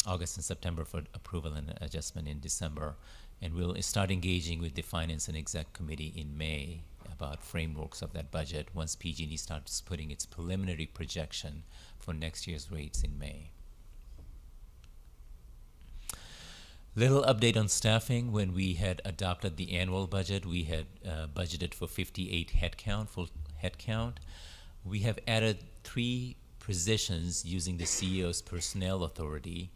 August and September for approval and adjustment in December. And we'll start engaging with the Finance and Exec Committee in May about frameworks of that budget once PG&E starts putting its preliminary projection for next year's rates in May. Little update on staffing. When we had adopted the annual budget, we had budgeted for 58 full headcount. We have added 3 positions using the CEO's personnel authority,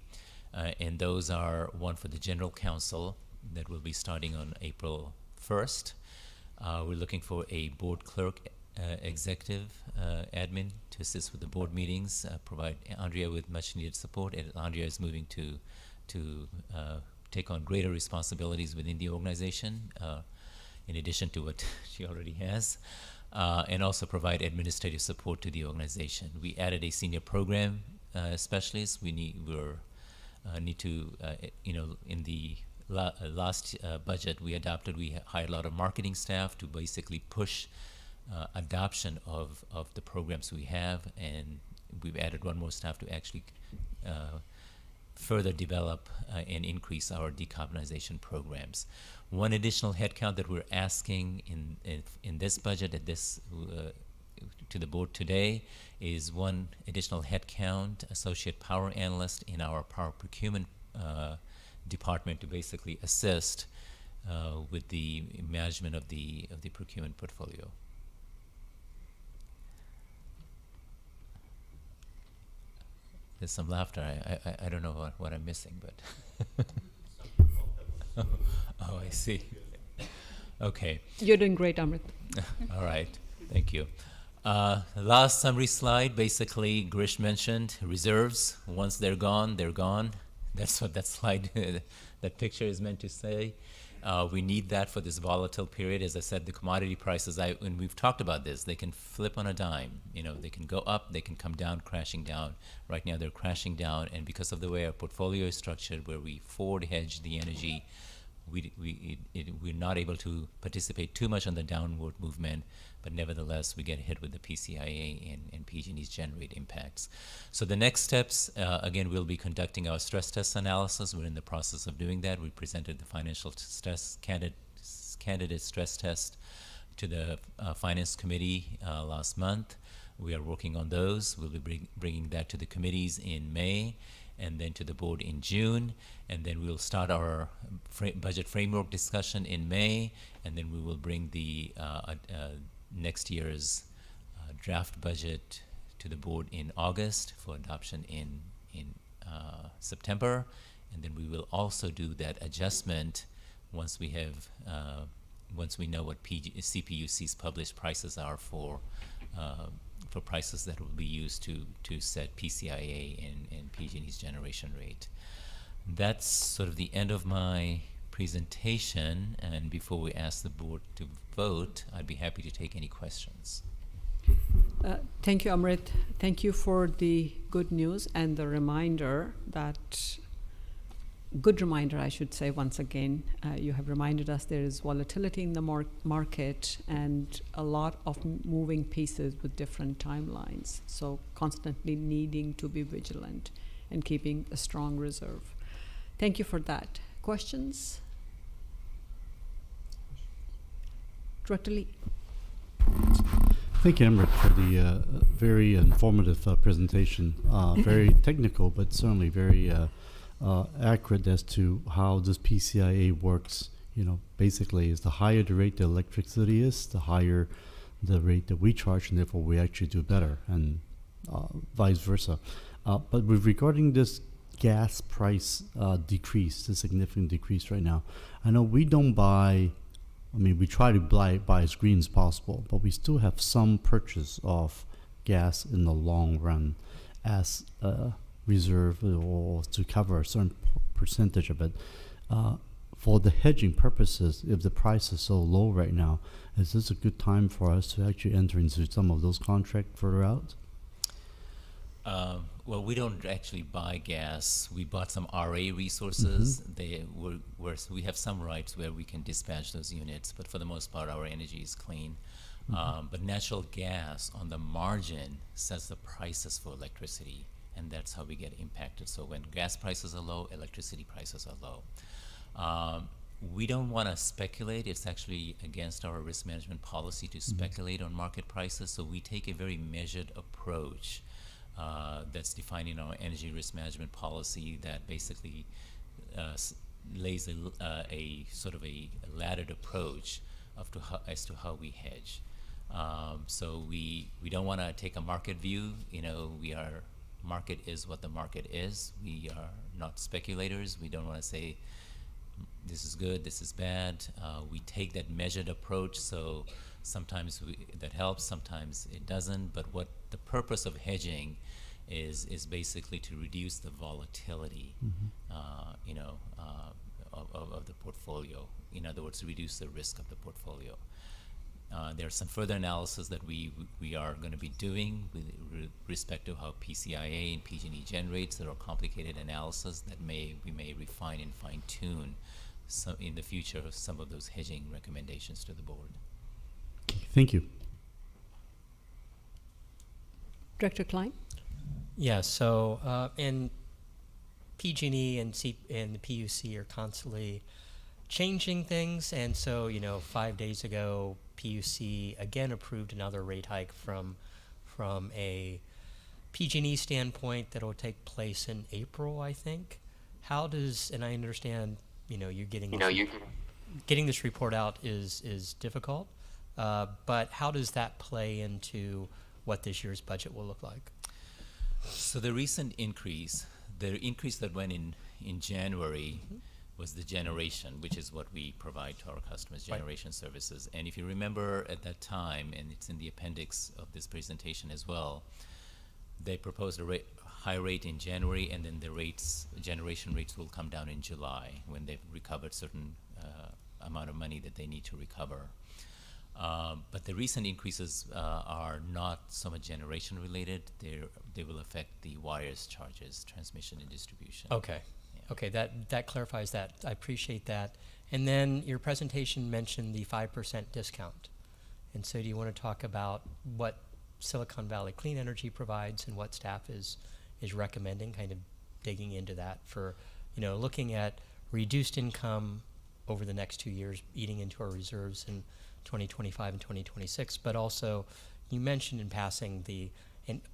and those are one for the General Counsel that will be starting on April 1st. We're looking for a board clerk, executive admin to assist with the board meetings, provide Andrea with much needed support. And Andrea is moving to take on greater responsibilities within the organization, in addition to what she already has, and also provide administrative support to the organization. We added a senior program specialist. We need to, in the last budget we adopted, we hired a lot of marketing staff to basically push adoption of the programs we have, and we've added one more staff to actually further develop and increase our decarbonization programs. One additional headcount that we're asking in this budget to the board today is one additional headcount, associate power analyst in our power procurement department, to basically assist with the management of the procurement portfolio. There's some laughter. I don't know what I'm missing, but oh, I see. Okay. You're doing great, Amrit. All right. Thank you. Last summary slide, basically, Grish mentioned reserves. Once they're gone, they're gone. That's what that slide, that picture is meant to say. We need that for this volatile period. As I said, the commodity prices, and we've talked about this, they can flip on a dime. You know, they can go up, they can come down, crashing down. Right now they're crashing down, and because of the way our portfolio is structured, where we forward hedge the energy, we're not able to participate too much on the downward movement, but nevertheless, we get hit with the PCIA and PG&E's generate impacts. So the next steps, again, we'll be conducting our stress test analysis. We're in the process of doing that. We presented the financial stress candidate stress test to the Finance Committee last month. We are working on those. We'll be bringing that to the committees in May, and then to the board in June, and then we'll start our budget framework discussion in May, and then we will bring the next year's draft budget to the board in August for adoption in September, and then we will also do that adjustment once we have once we know what CPUC's published prices are for prices that will be used to set PCIA and PG&E's generation rate. That's sort of the end of my presentation, and before we ask the board to vote, I'd be happy to take any questions. Thank you, Amrit. Thank you for the good news and the reminder that, good reminder, I should say, once again. You have reminded us there is volatility in the market and a lot of moving pieces with different timelines. So constantly needing to be vigilant and keeping a strong reserve. Thank you for that. Questions? Director Lee. Thank you, Amrit, for the very informative presentation. Very technical, but certainly very accurate as to how this PCIA works. You know, basically, is the higher the rate the electricity is, the higher the rate that we charge, and therefore we actually do better, and vice versa. But with regarding this gas price decrease, the significant decrease right now, I know we don't buy. I mean, we try to buy as green as possible, but we still have some purchase of gas in the long run as a reserve or to cover a certain percentage of it. For the hedging purposes, if the price is so low right now, is this a good time for us to actually enter into some of those contracts further out? Well, we don't actually buy gas. We bought some RA resources. We have some rights where we can dispatch those units, but for the most part, our energy is clean. But natural gas on the margin sets the prices for electricity, and that's how we get impacted. So when gas prices are low, electricity prices are low. We don't want to speculate. It's actually against our risk management policy to speculate on market prices, so we take a very measured approach. That's defined in our energy risk management policy that basically lays a sort of a laddered approach as to how we hedge. So we don't want to take a market view. You know, market is what the market is. We are not speculators. We don't want to say this is good, this is bad. We take that measured approach. So sometimes that helps, sometimes it doesn't. But what the purpose of hedging is basically to reduce the volatility, of the portfolio. In other words, reduce the risk of the portfolio. There's some further analysis that we are going to be doing with respect to how PCIA and PG&E generates. There are complicated analysis that we may refine and fine tune in the future some of those hedging recommendations to the board. Thank you. Director Klein? Yeah, so and PG&E and the PUC are constantly changing things, and so 5 days ago, PUC again approved another rate hike from a PG&E standpoint that will take place in April, I think. How does, and I understand, you're getting getting this report out is difficult, but how does that play into what this year's budget will look like? So the recent increase, that went in January was the generation, which is what we provide to our customers, generation services. And if you remember at that time, and it's in the appendix of this presentation as well, they proposed a high rate in January, and then the generation rates will come down in July when they've recovered certain amount of money that they need to recover. But the recent increases are not so much generation related. They will affect the wires charges, transmission and distribution. Okay. Yeah. Okay, that clarifies that. I appreciate that. And then your presentation mentioned the 5% discount. And so do you want to talk about what Silicon Valley Clean Energy provides and what staff is recommending, kind of digging into that for, looking at reduced income over the next 2 years, eating into our reserves in 2025 and 2026, but also you mentioned in passing the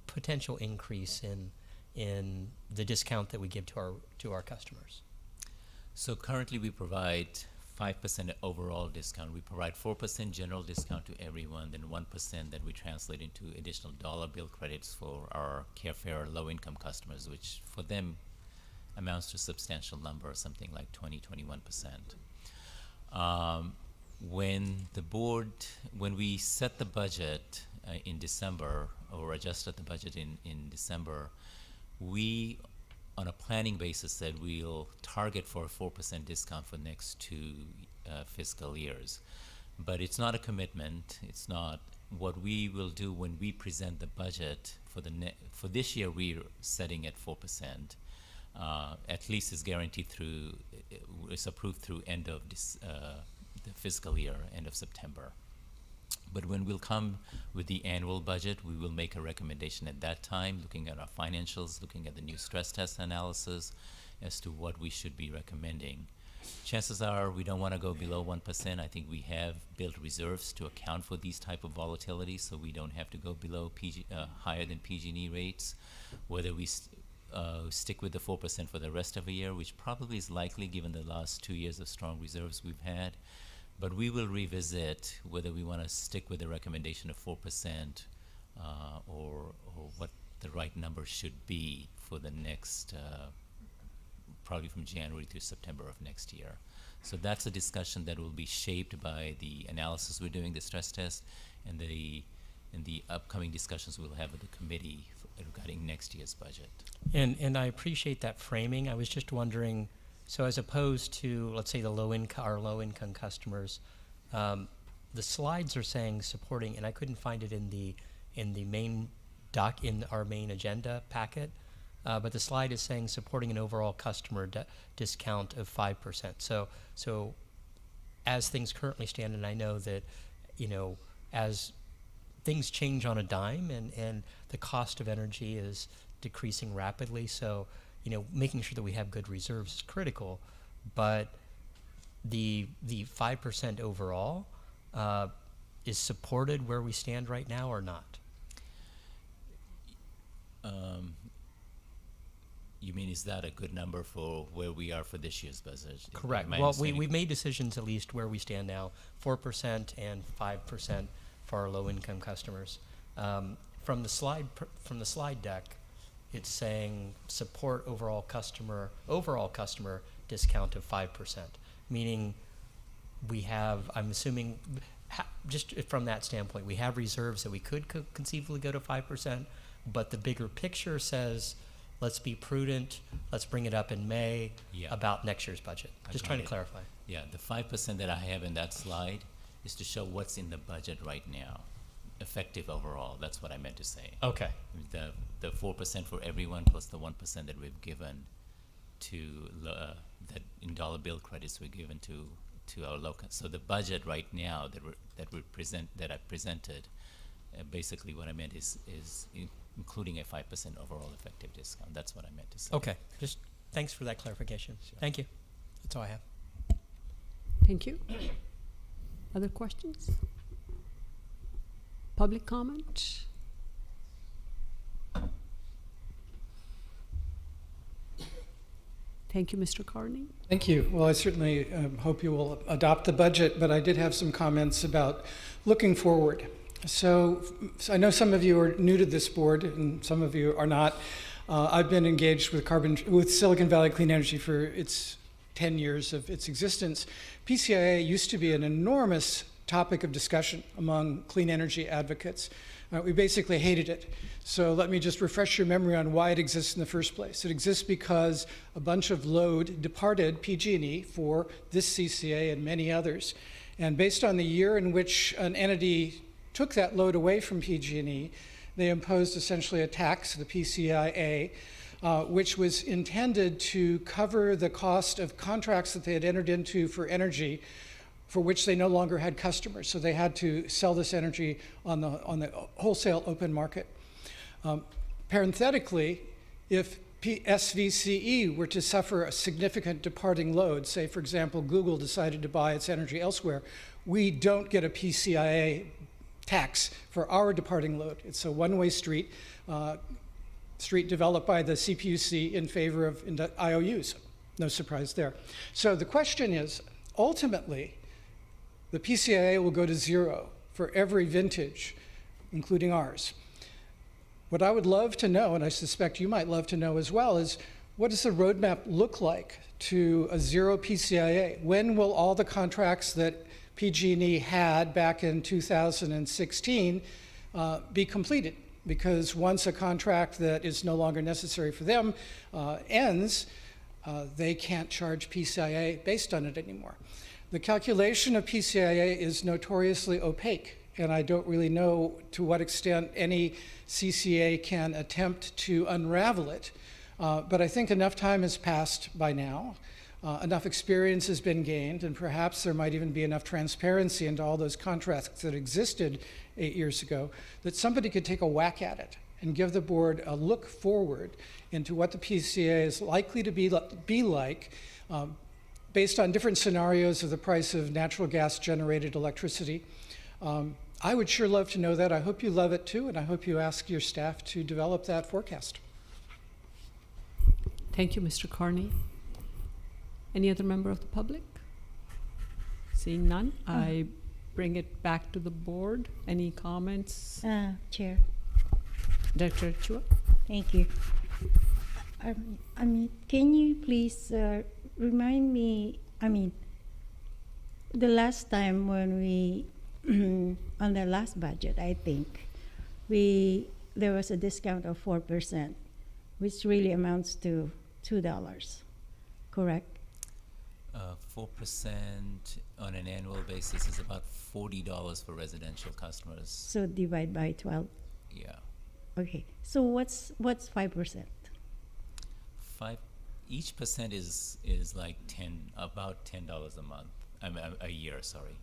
potential increase in the discount that we give to our customers. So currently we provide 5% overall discount. We provide 4% general discount to everyone, then 1% that we translate into additional dollar bill credits for our Carefare low-income customers, which for them amounts to a substantial number, something like 20-21%. When we set the budget in December, or adjusted the budget in December, we, on a planning basis, said we'll target for a 4% discount for next 2 fiscal years. But it's not a commitment. It's not what we will do when we present the budget for this year. We're setting at 4%. At least is guaranteed through, is approved through end of this, the fiscal year, end of September. But when we'll come with the annual budget, we will make a recommendation at that time, looking at our financials, looking at the new stress test analysis as to what we should be recommending. Chances are we don't want to go below 1%. I think we have built reserves to account for these type of volatility, so we don't have to go below higher than PG&E rates. Whether we stick with the 4% for the rest of the year, which probably is likely given the last 2 years of strong reserves we've had. But we will revisit whether we want to stick with the recommendation of 4% or what the right number should be for the next, probably from January through September of next year. So that's a discussion that will be shaped by the analysis we're doing, the stress test, and the upcoming discussions we'll have with the committee regarding next year's budget. And I appreciate that framing. I was just wondering, so as opposed to, let's say, our low-income customers, the slides are saying supporting, and I couldn't find it in the main in our main agenda packet, but the slide is saying supporting an overall customer discount of 5%. So as things currently stand, and I know that, as things change on a dime, and the cost of energy is decreasing rapidly, so making sure that we have good reserves is critical, but the 5% overall is supported where we stand right now or not? You mean, is that a good number for where we are for this year's budget? Correct. Well, we've made decisions at least where we stand now, 4% and 5% for our low-income customers. From the slide deck, it's saying support overall customer discount of 5%, meaning we have, I'm assuming, just from that standpoint, we have reserves that we could conceivably go to 5%, but the bigger picture says, let's be prudent, let's bring it up in May about next year's budget. Just trying to clarify. Yeah, the 5% that I have in that slide is to show what's in the budget right now, effective overall. That's what I meant to say. Okay. The 4% for everyone plus the 1% that we've given to that in dollar bill credits we're given to our local. So the budget right now that I presented, basically what I meant is including a 5% overall effective discount. That's what I meant to say. Okay. Just thanks for that clarification. Sure. Thank you. That's all I have. Thank you. Other questions? Public comment? Thank you, Mr. Carney. Thank you. Well, I certainly hope you will adopt the budget, but I did have some comments about looking forward. So I know some of you are new to this board and some of you are not. I've been engaged with Silicon Valley Clean Energy for its 10 years of its existence. PCIA used to be an enormous topic of discussion among clean energy advocates. We basically hated it. So let me just refresh your memory on why it exists in the first place. It exists because a bunch of load departed PG&E for this CCA and many others. And based on the year in which an entity took that load away from PG&E, they imposed essentially a tax, the PCIA, which was intended to cover the cost of contracts that they had entered into for energy for which they no longer had customers. So they had to sell this energy on the wholesale open market. Parenthetically, if SVCE were to suffer a significant departing load, say, for example, Google decided to buy its energy elsewhere, we don't get a PCIA tax for our departing load. It's a one-way street developed by the CPUC in favor of IOUs. No surprise there. So the question is, ultimately, the PCIA will go to zero for every vintage, including ours. What I would love to know, and I suspect you might love to know as well, is what does the roadmap look like to a zero PCIA? When will all the contracts that PG&E had back in 2016 be completed? Because once a contract that is no longer necessary for them ends, they can't charge PCIA based on it anymore. The calculation of PCIA is notoriously opaque, and I don't really know to what extent any CCA can attempt to unravel it. But I think enough time has passed by now. Enough experience has been gained, and perhaps there might even be enough transparency into all those contracts that existed 8 years ago that somebody could take a whack at it and give the board a look forward into what the PCA is likely to be like based on different scenarios of the price of natural gas generated electricity. I would sure love to know that. I hope you love it too, and I hope you ask your staff to develop that forecast. Thank you, Mr. Carney. Any other member of the public? Seeing none, I bring it back to the board. Any comments? Chair. Director Chua? Thank you. Can you please remind me, the last time when we, on the last budget, I think, there was a discount of 4%, which really amounts to $2, correct? 4% on an annual basis is about $40 for residential customers. So divide by 12? Yeah. Okay, so what's 5%? Each percent is like about $10 a month. A year, sorry,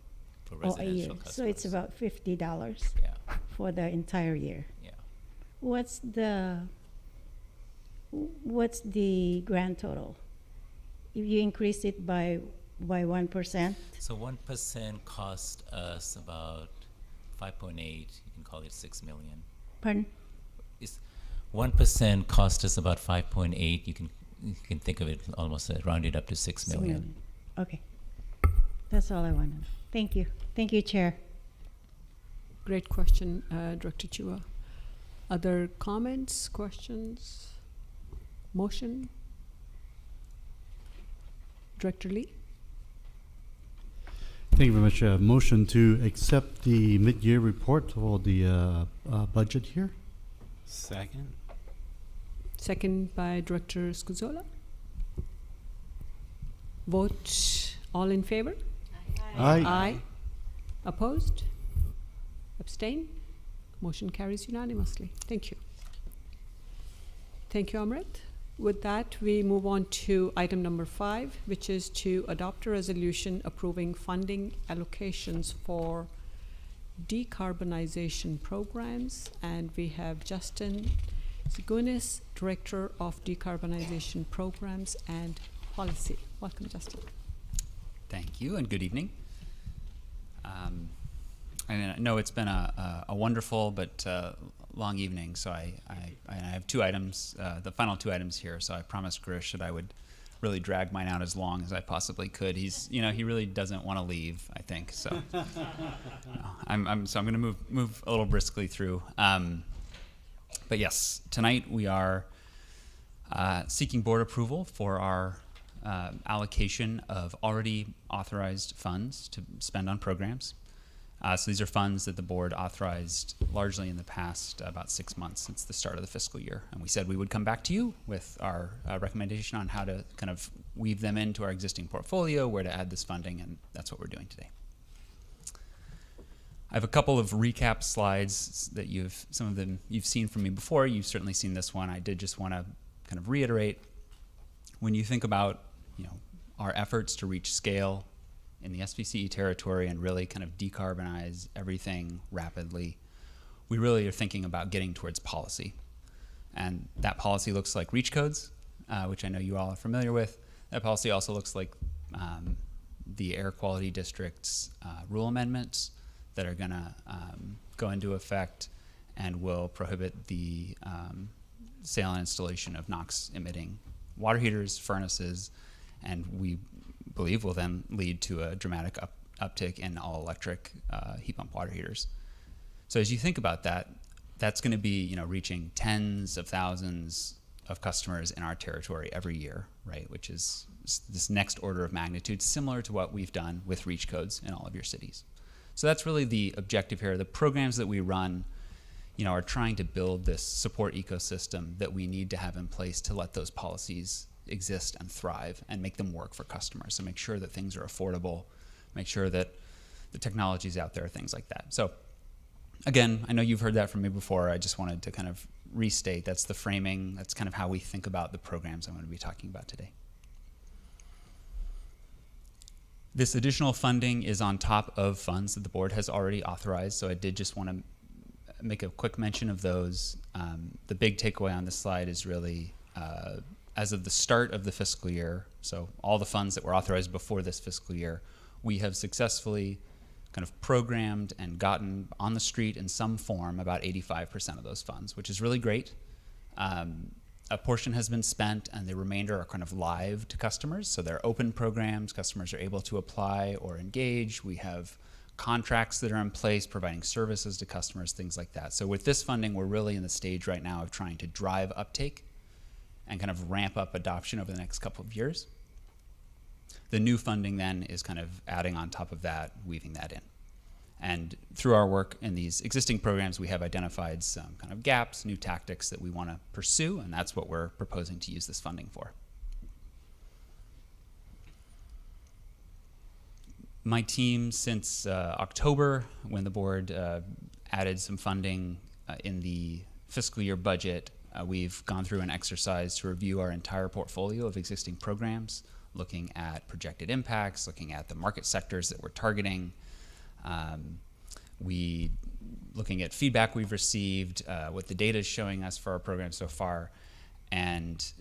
for residential a year. customers. So it's about $50 Yeah. for the entire year. Yeah. What's the grand total? If you increase it by 1%? So 1% cost us about 5.8. You can call it 6 million. Pardon? 1% cost us about 5.8. You can think of it almost rounded up to 6 million. Okay. That's all I wanted. Thank you. Thank you, Chair. Great question, Director Chua. Other comments, questions, motion? Director Lee? Thank you very much. Motion to accept the mid-year report for the budget here. Second. Second by Director Scuzola. Vote all in favor? Aye. Aye. Opposed? Abstain? Motion carries unanimously. Thank you. Thank you, Amrit. With that, we move on to item number 5, which is to adopt a resolution approving funding allocations for decarbonization programs. And we have Justin Segunis, Director of Decarbonization Programs and Policy. Welcome, Justin. Thank you, and good evening. I know it's been a wonderful but long evening, so I have 2 items, the final 2 items here. So I promised Girish that I would really drag mine out as long as I possibly could. He's, you know, he really doesn't want to leave, I think. So I'm going to move a little briskly through. But yes, tonight we are seeking board approval for our allocation of already authorized funds to spend on programs. So these are funds that the board authorized largely in the past about 6 months since the start of the fiscal year. And we said we would come back to you with our recommendation on how to kind of weave them into our existing portfolio, where to add this funding, and that's what we're doing today. I have a couple of recap slides that some of them you've seen from me before. You've certainly seen this one. I did just want to kind of reiterate, when you think about, you know, our efforts to reach scale in the SVCE territory and really kind of decarbonize everything rapidly, we really are thinking about getting towards policy. And that policy looks like REACH codes, which I know you all are familiar with. That policy also looks like the Air Quality District's rule amendments that are gonna go into effect and will prohibit the sale and installation of NOx emitting water heaters, furnaces, and we believe will then lead to a dramatic uptick in all electric heat pump water heaters. So as you think about that, that's going to be, you know, reaching tens of thousands of customers in our territory every year, right? Which is this next order of magnitude, similar to what we've done with REACH codes in all of your cities. So that's really the objective here. The programs that we run, you know, are trying to build this support ecosystem that we need to have in place to let those policies exist and thrive and make them work for customers. So make sure that things are affordable, make sure that the technology's out there, things like that. So again, I know you've heard that from me before. I just wanted to kind of restate that's the framing, that's kind of how we think about the programs I'm going to be talking about today. This additional funding is on top of funds that the board has already authorized, so I did just want to make a quick mention of those. The big takeaway on this slide is really as of the start of the fiscal year, so all the funds that were authorized before this fiscal year, we have successfully kind of programmed and gotten on the street in some form about 85% of those funds, which is really great. A portion has been spent and the remainder are kind of live to customers. So they're open programs, customers are able to apply or engage. We have contracts that are in place providing services to customers, things like that. So with this funding, we're really in the stage right now of trying to drive uptake and kind of ramp up adoption over the next couple of years. The new funding then is kind of adding on top of that, weaving that in. And through our work in these existing programs, we have identified some kind of gaps, new tactics that we want to pursue, and that's what we're proposing to use this funding for. My team, since October, when the board added some funding in the fiscal year budget, we've gone through an exercise to review our entire portfolio of existing programs, looking at projected impacts, looking at the market sectors that we're targeting, looking at feedback we've received, what the data is showing us for our program so far, and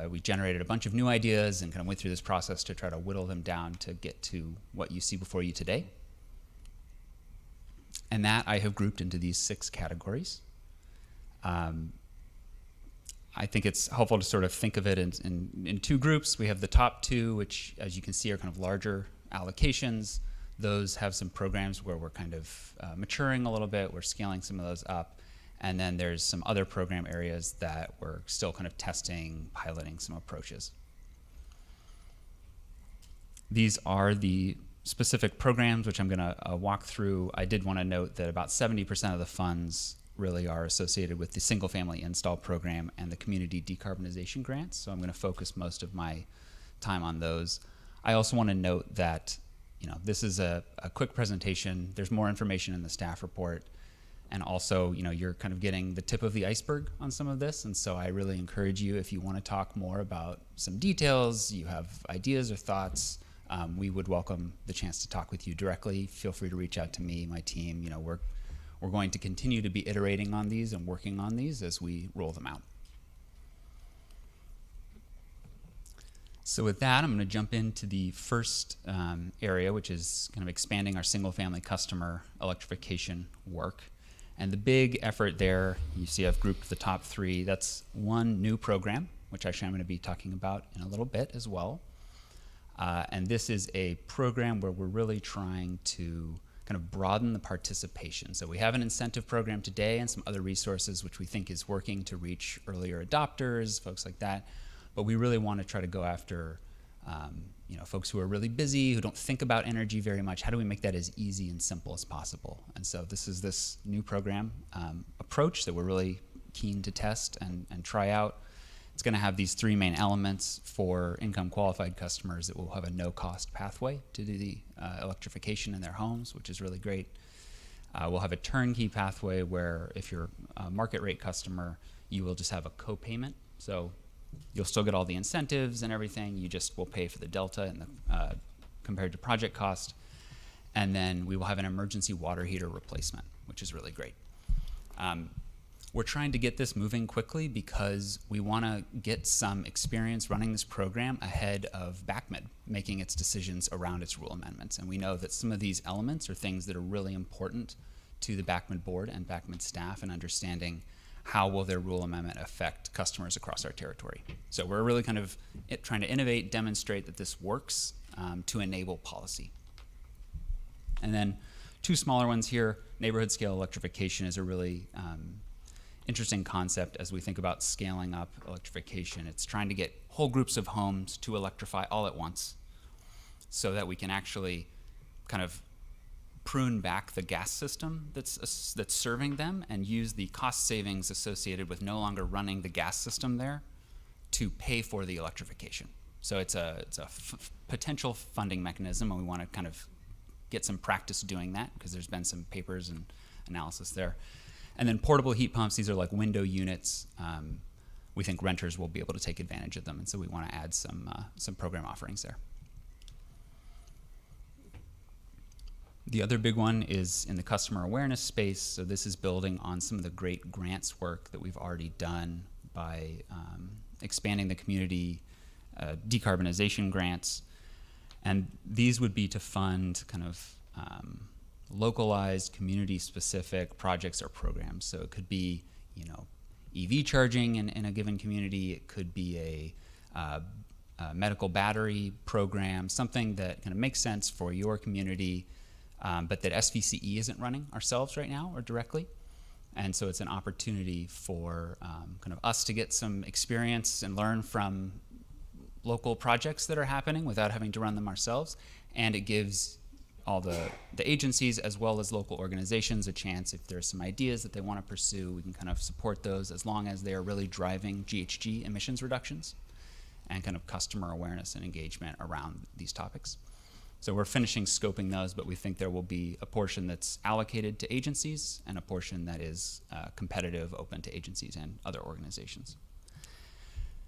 we generated a bunch of new ideas and kind of went through this process to try to whittle them down to get to what you see before you today. And that I have grouped into these 6 categories. I think it's helpful to sort of think of it in 2 groups. We have the top 2, which, as you can see, are kind of larger allocations. Those have some programs where we're kind of maturing a little bit. We're scaling some of those up. And then there's some other program areas that we're still kind of testing, piloting some approaches. These are the specific programs which I'm going to walk through. I did want to note that about 70% of the funds really are associated with the single family install program and the community decarbonization grants. So I'm going to focus most of my time on those. I also want to note that, you know, this is a quick presentation. There's more information in the staff report. And also, you know, you're kind of getting the tip of the iceberg on some of this. And so I really encourage you, if you want to talk more about some details, you have ideas or thoughts, we would welcome the chance to talk with you directly. Feel free to reach out to me, my team. You know, we're going to continue to be iterating on these and working on these as we roll them out. So with that, I'm going to jump into the first area, which is kind of expanding our single-family customer electrification work. And the big effort there, you see I've grouped the top 3. That's one new program, which actually I'm going to be talking about in a little bit as well. And this is a program where we're really trying to kind of broaden the participation. So we have an incentive program today and some other resources which we think is working to reach earlier adopters, folks like that. But we really want to try to go after folks who are really busy, who don't think about energy very much. How do we make that as easy and simple as possible? And so this is this new program approach that we're really keen to test and try out. It's going to have these three main elements. For income qualified customers, it will have a no-cost pathway to do the electrification in their homes, which is really great. We'll have a turnkey pathway where if you're a market rate customer, you will just have a co-payment. So you'll still get all the incentives and everything. You just will pay for the delta and the, compared to project cost. And then we will have an emergency water heater replacement, which is really great. We're trying to get this moving quickly because we want to get some experience running this program ahead of BACMD making its decisions around its rule amendments. And we know that some of these elements are things that are really important to the BACMD board and BACMD staff in understanding how will their rule amendment affect customers across our territory. So we're really kind of trying to innovate, demonstrate that this works to enable policy. And then two smaller ones here. Neighborhood scale electrification is a really interesting concept as we think about scaling up electrification. It's trying to get whole groups of homes to electrify all at once so that we can actually kind of prune back the gas system that's serving them and use the cost savings associated with no longer running the gas system there to pay for the electrification. So it's a potential funding mechanism, and we want to kind of get some practice doing that because there's been some papers and analysis there. And then portable heat pumps, these are like window units. We think renters will be able to take advantage of them, and so we want to add some program offerings there. The other big one is in the customer awareness space. So this is building on some of the great grants work that we've already done by expanding the community decarbonization grants. And these would be to fund kind of localized, community-specific projects or programs. So it could be, EV charging in a given community. It could be a medical battery program, something that kind of makes sense for your community, but that SVCE isn't running ourselves right now or directly. And so it's an opportunity for kind of us to get some experience and learn from local projects that are happening without having to run them ourselves. And it gives all the agencies as well as local organizations a chance, if there's some ideas that they want to pursue, we can kind of support those as long as they are really driving GHG emissions reductions and kind of customer awareness and engagement around these topics. So we're finishing scoping those, but we think there will be a portion that's allocated to agencies and a portion that is competitive, open to agencies and other organizations.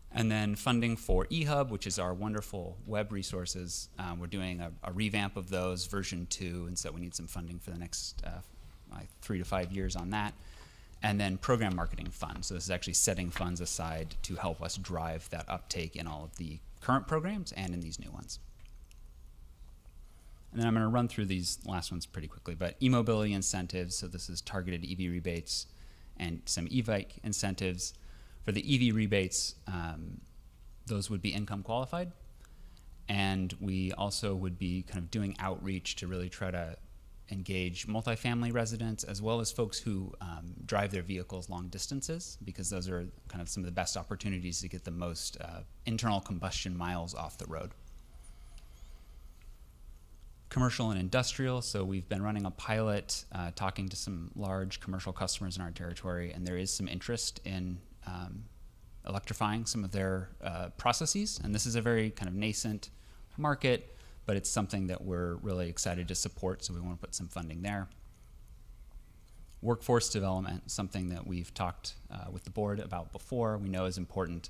And then funding for eHub, which is our wonderful web resources. We're doing a revamp of those, version 2, and so we need some funding for the next 3 to 5 years on that. And then program marketing funds. So this is actually setting funds aside to help us drive that uptake in all of the current programs and in these new ones. And then I'm going to run through these last ones pretty quickly, but e-mobility incentives. So this is targeted EV rebates and some e-bike incentives. For the EV rebates, those would be income qualified. And we also would be kind of doing outreach to really try to engage multifamily residents as well as folks who drive their vehicles long distances, because those are kind of some of the best opportunities to get the most internal combustion miles off the road. Commercial and industrial, so we've been running a pilot, talking to some large commercial customers in our territory, and there is some interest in electrifying some of their processes. And this is a very kind of nascent market, but it's something that we're really excited to support, so we want to put some funding there. Workforce development, something that we've talked with the board about before, we know is important.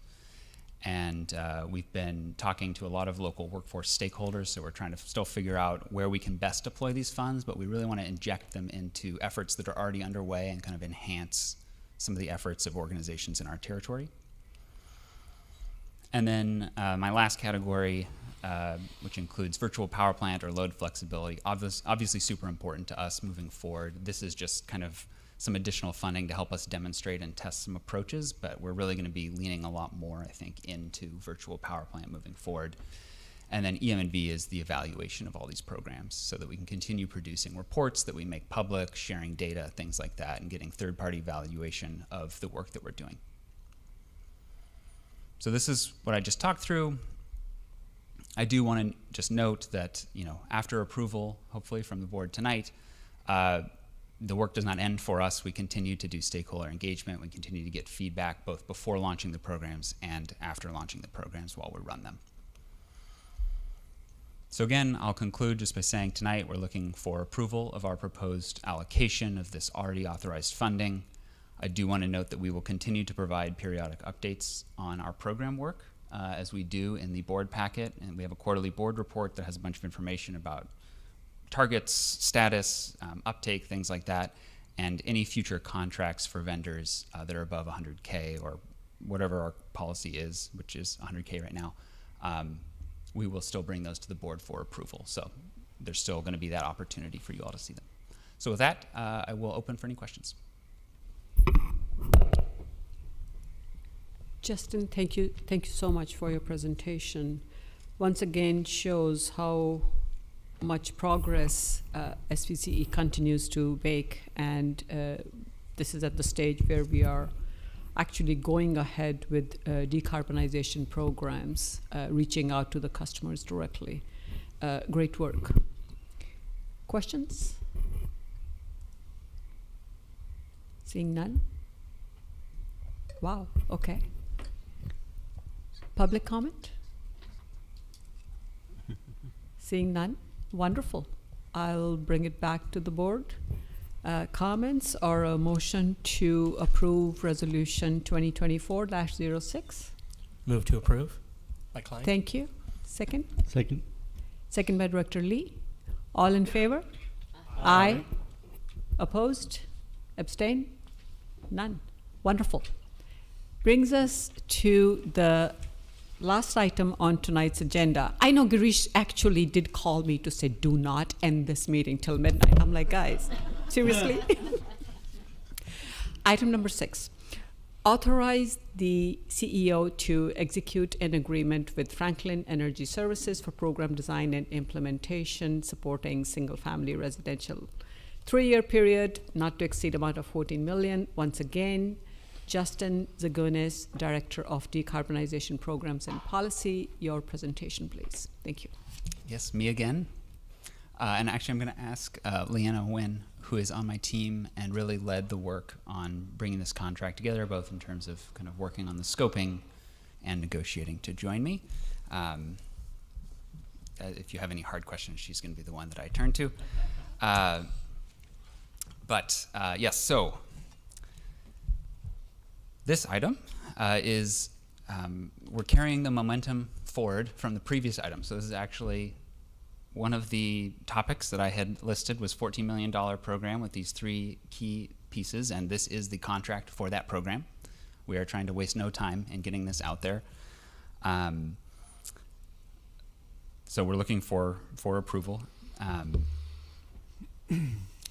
And we've been talking to a lot of local workforce stakeholders, so we're trying to still figure out where we can best deploy these funds, but we really want to inject them into efforts that are already underway and kind of enhance some of the efforts of organizations in our territory. And then my last category, which includes virtual power plant or load flexibility, obviously super important to us moving forward. This is just kind of some additional funding to help us demonstrate and test some approaches, but we're really going to be leaning a lot more, I think, into virtual power plant moving forward. And then EM&V is the evaluation of all these programs so that we can continue producing reports that we make public, sharing data, things like that, and getting third-party evaluation of the work that we're doing. So this is what I just talked through. I do want to just note that, after approval, hopefully from the board tonight, the work does not end for us. We continue to do stakeholder engagement. We continue to get feedback both before launching the programs and after launching the programs while we run them. So again, I'll conclude just by saying tonight we're looking for approval of our proposed allocation of this already authorized funding. I do want to note that we will continue to provide periodic updates on our program work as we do in the board packet, and we have a quarterly board report that has a bunch of information about targets, status, uptake, things like that, and any future contracts for vendors that are above 100K or whatever our policy is, which is 100K right now. We will still bring those to the board for approval. So there's still going to be that opportunity for you all to see them. So with that, I will open for any questions. Justin, thank you so much for your presentation. Once again shows how much progress SVCE continues to make, and this is at the stage where we are actually going ahead with decarbonization programs, reaching out to the customers directly. Great work. Questions? Seeing none? Wow, okay. Public comment? Seeing none? Wonderful. I'll bring it back to the board. Comments or a motion to approve resolution 2024-06? Move to approve. By Klein. Thank you. Second? Second. Second by Director Lee. All in favor? Aye. Opposed? Abstain? None. Wonderful. Brings us to the last item on tonight's agenda. I know Girish actually did call me to say, do not end this meeting till midnight. I'm like, guys, seriously? Item number 6. Authorize the CEO to execute an agreement with Franklin Energy Services for program design and implementation supporting single-family residential. 3-year period, not to exceed amount of $14 million. Once again, Justin Zagunis, Director of Decarbonization Programs and Policy. Your presentation, please. Thank you. Yes, me again. And actually, I'm going to ask Leanna Nguyen, who is on my team and really led the work on bringing this contract together, both in terms of kind of working on the scoping and negotiating, to join me. If you have any hard questions, she's going to be the one that I turn to. Yes, so this item is, we're carrying the momentum forward from the previous item. So this is actually one of the topics that I had listed was $14 million program with these 3 key pieces, and this is the contract for that program. We are trying to waste no time in getting this out there. So we're looking for approval.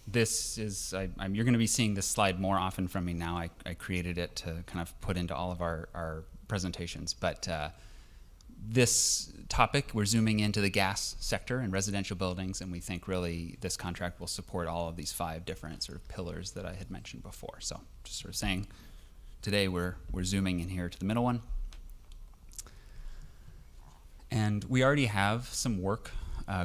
This is, you're going to be seeing this slide more often from me now. I created it to kind of put into all of our presentations. But this topic, we're zooming into the gas sector and residential buildings, and we think really this contract will support all of these 5 different sort of pillars that I had mentioned before. So just sort of saying, today we're zooming in here to the middle one. And we already have some work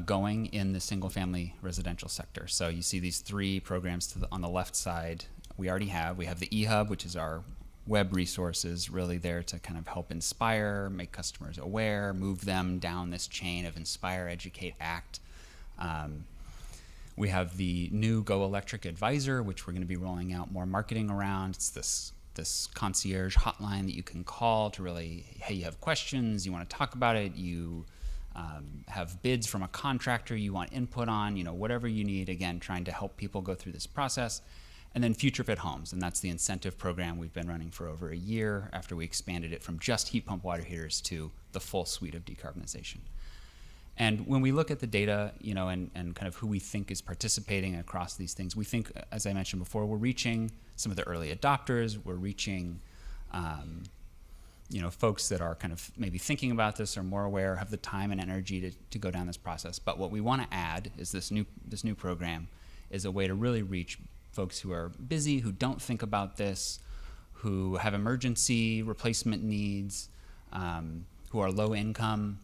going in the single-family residential sector. So you see these 3 programs on the left side. We have the eHub, which is our web resources, really there to kind of help inspire, make customers aware, move them down this chain of inspire, educate, act. We have the new Go Electric Advisor, which we're going to be rolling out more marketing around. It's this concierge hotline that you can call to really, hey, you have questions, you want to talk about it, you have bids from a contractor you want input on, whatever you need, again, trying to help people go through this process. And then Future Fit Homes, and that's the incentive program we've been running for over a year after we expanded it from just heat pump water heaters to the full suite of decarbonization. And when we look at the data, you know, and kind of who we think is participating across these things, we think, as I mentioned before, we're reaching some of the early adopters. We're reaching, you know, folks that are kind of maybe thinking about this or more aware, have the time and energy to go down this process. But what we want to add is this new program is a way to really reach folks who are busy, who don't think about this, who have emergency replacement needs, who are low income,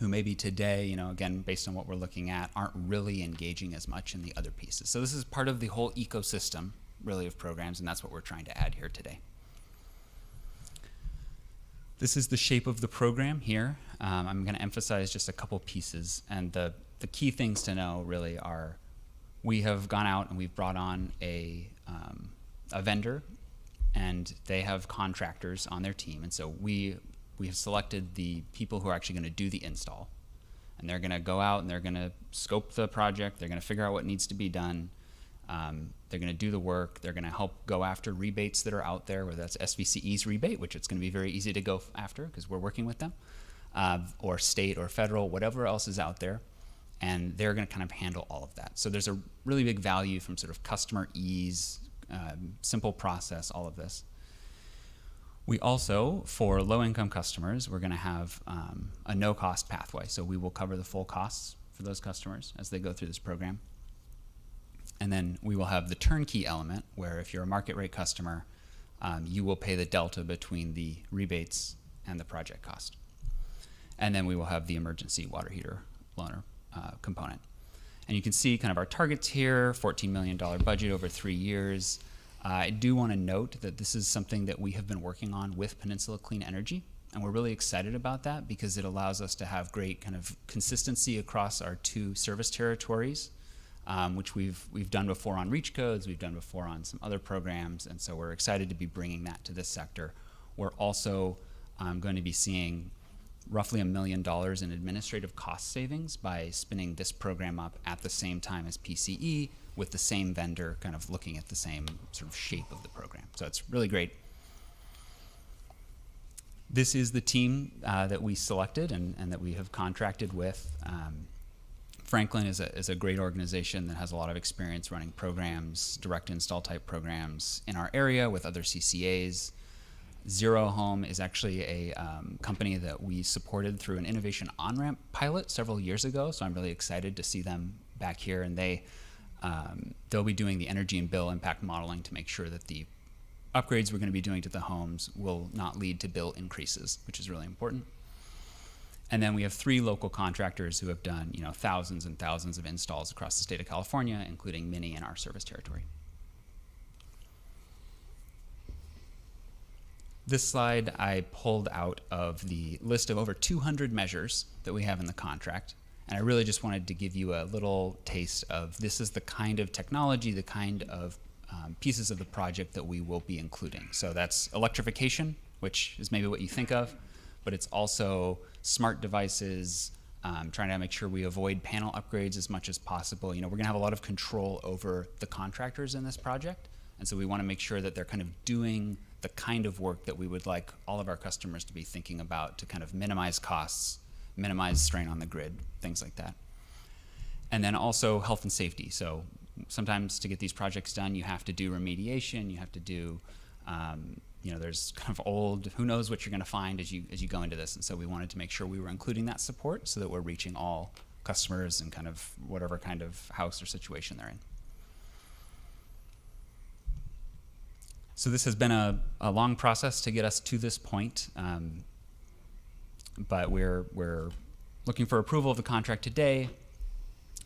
who maybe today, you know, again, based on what we're looking at, aren't really engaging as much in the other pieces. So this is part of the whole ecosystem, really, of programs, and that's what we're trying to add here today. This is the shape of the program here. I'm going to emphasize just a couple pieces, and the key things to know really are we have gone out and we've brought on a vendor, and they have contractors on their team, and so we have selected the people who are actually going to do the install, and they're going to go out and they're going to scope the project. They're going to figure out what needs to be done. They're going to do the work. They're going to help go after rebates that are out there, whether that's SVCEA's rebate, which it's going to be very easy to go after because we're working with them, or state or federal, whatever else is out there, and they're going to kind of handle all of that. So there's a really big value from sort of customer ease, simple process, all of this. We also, for low-income customers, we're going to have a no-cost pathway. So we will cover the full costs for those customers as they go through this program. And then we will have the turnkey element, where if you're a market rate customer, you will pay the delta between the rebates and the project cost. And then we will have the emergency water heater loaner component. And you can see kind of our targets here, $14 million budget over 3 years. I do want to note that this is something that we have been working on with Peninsula Clean Energy, and we're really excited about that because it allows us to have great kind of consistency across our 2 service territories, which we've done before on REACH codes, we've done before on some other programs, and so we're excited to be bringing that to this sector. We're also going to be seeing roughly $1 million in administrative cost savings by spinning this program up at the same time as PCE, with the same vendor kind of looking at the same sort of shape of the program. So it's really great. This is the team that we selected and that we have contracted with. Franklin is a great organization that has a lot of experience running programs, direct install type programs in our area with other CCAs. Zero Home is actually a company that we supported through an innovation on-ramp pilot several years ago, so I'm really excited to see them back here, and they'll be doing the energy and bill impact modeling to make sure that the upgrades we're going to be doing to the homes will not lead to bill increases, which is really important. And then we have 3 local contractors who have done, you know, thousands and thousands of installs across the state of California, including many in our service territory. This slide I pulled out of the list of over 200 measures that we have in the contract. And I really just wanted to give you a little taste of this is the kind of technology, the kind of pieces of the project that we will be including. So that's electrification, which is maybe what you think of, but it's also smart devices, trying to make sure we avoid panel upgrades as much as possible. You know, we're gonna have a lot of control over the contractors in this project, and so we wanna make sure that they're kind of doing the kind of work that we would like all of our customers to be thinking about to kind of minimize costs, minimize strain on the grid, things like that. And then also health and safety. So sometimes to get these projects done, you have to do remediation, you have to do, you know, there's kind of old, who knows what you're gonna find as you go into this. And so we wanted to make sure we were including that support so that we're reaching all customers and kind of whatever kind of house or situation they're in. So this has been a long process to get us to this point, but we're looking for approval of the contract today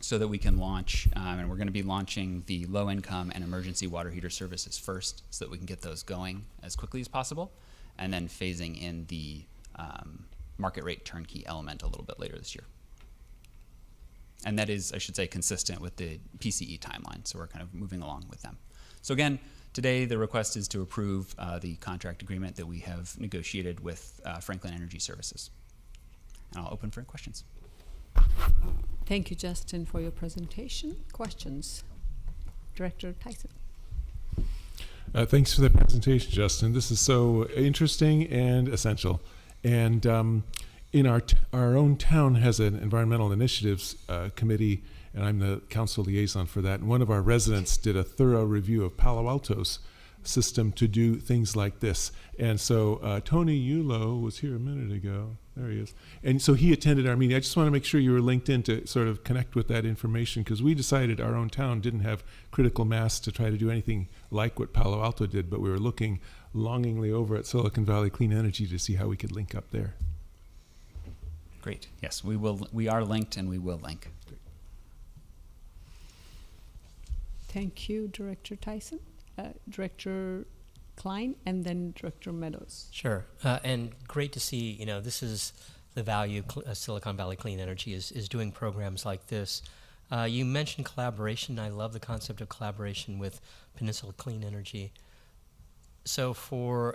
so that we can launch, and we're going to be launching the low-income and emergency water heater services first so that we can get those going as quickly as possible, and then phasing in the market rate turnkey element a little bit later this year. And that is, I should say, consistent with the PCE timeline, so we're kind of moving along with them. So again, today the request is to approve the contract agreement that we have negotiated with Franklin Energy Services. And I'll open for questions. Thank you, Justin, for your presentation. Questions? Director Tyson. Thanks for the presentation, Justin. This is so interesting and essential. And in our own town has an environmental initiatives committee, and I'm the council liaison for that. And one of our residents did a thorough review of Palo Alto's system to do things like this. And so Tony Yulo was here a minute ago. There he is. And so he attended our meeting. I just want to make sure you were linked in to sort of connect with that information, because we decided our own town didn't have critical mass to try to do anything like what Palo Alto did, but we were looking longingly over at Silicon Valley Clean Energy to see how we could link up there. Great. Yes, we will. We are linked, and we will link. Thank you, Director Tyson. Director Klein, and then Director Meadows. Sure, and great to see, this is the value Silicon Valley Clean Energy is doing programs like this. You mentioned collaboration. I love the concept of collaboration with Peninsula Clean Energy. So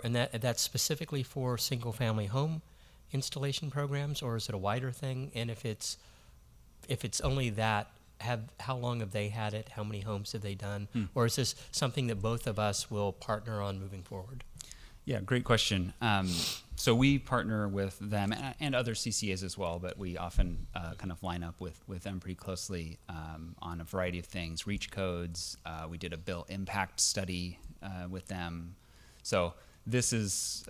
that's specifically for single-family home installation programs, or is it a wider thing? And if it's only that, how long have they had it? How many homes have they done? Or is this something that both of us will partner on moving forward? Yeah, great question. So we partner with them and other CCAs as well, but we often kind of line up with them pretty closely on a variety of things. Reach codes. We did a bill impact study with them. So this is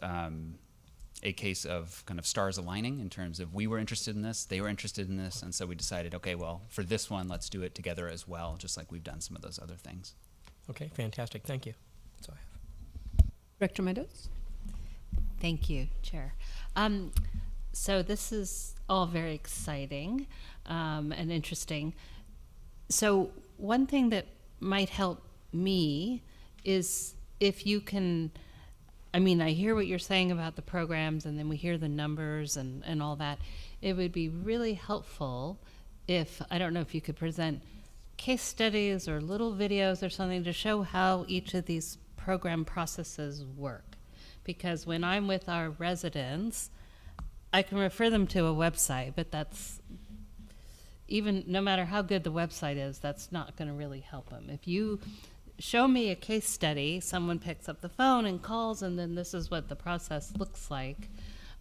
a case of kind of stars aligning in terms of we were interested in this, they were interested in this, and so we decided, okay, well, for this one, let's do it together as well, just like we've done some of those other things. Okay, fantastic. Thank you. That's all I have. Director Meadows. Thank you, Chair. So this is all very exciting and interesting. So one thing that might help me is if you can, I hear what you're saying about the programs, and then we hear the numbers and all that. It would be really helpful if, I don't know if you could present case studies or little videos or something to show how each of these program processes work. Because when I'm with our residents, I can refer them to a website, but that's, even no matter how good the website is, that's not going to really help them. If you show me a case study, someone picks up the phone and calls, and then this is what the process looks like.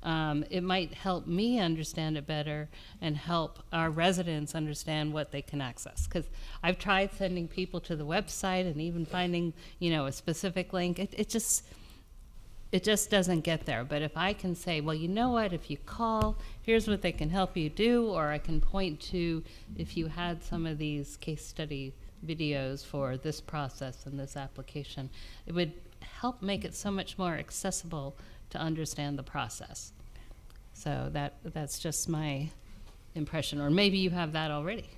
It might help me understand it better and help our residents understand what they can access. Because I've tried sending people to the website and even finding, a specific link. It just doesn't get there. But if I can say, well, you know what, if you call, here's what they can help you do, or I can point to, if you had some of these case study videos for this process and this application, it would help make it so much more accessible to understand the process. So that's just my impression, or maybe you have that already.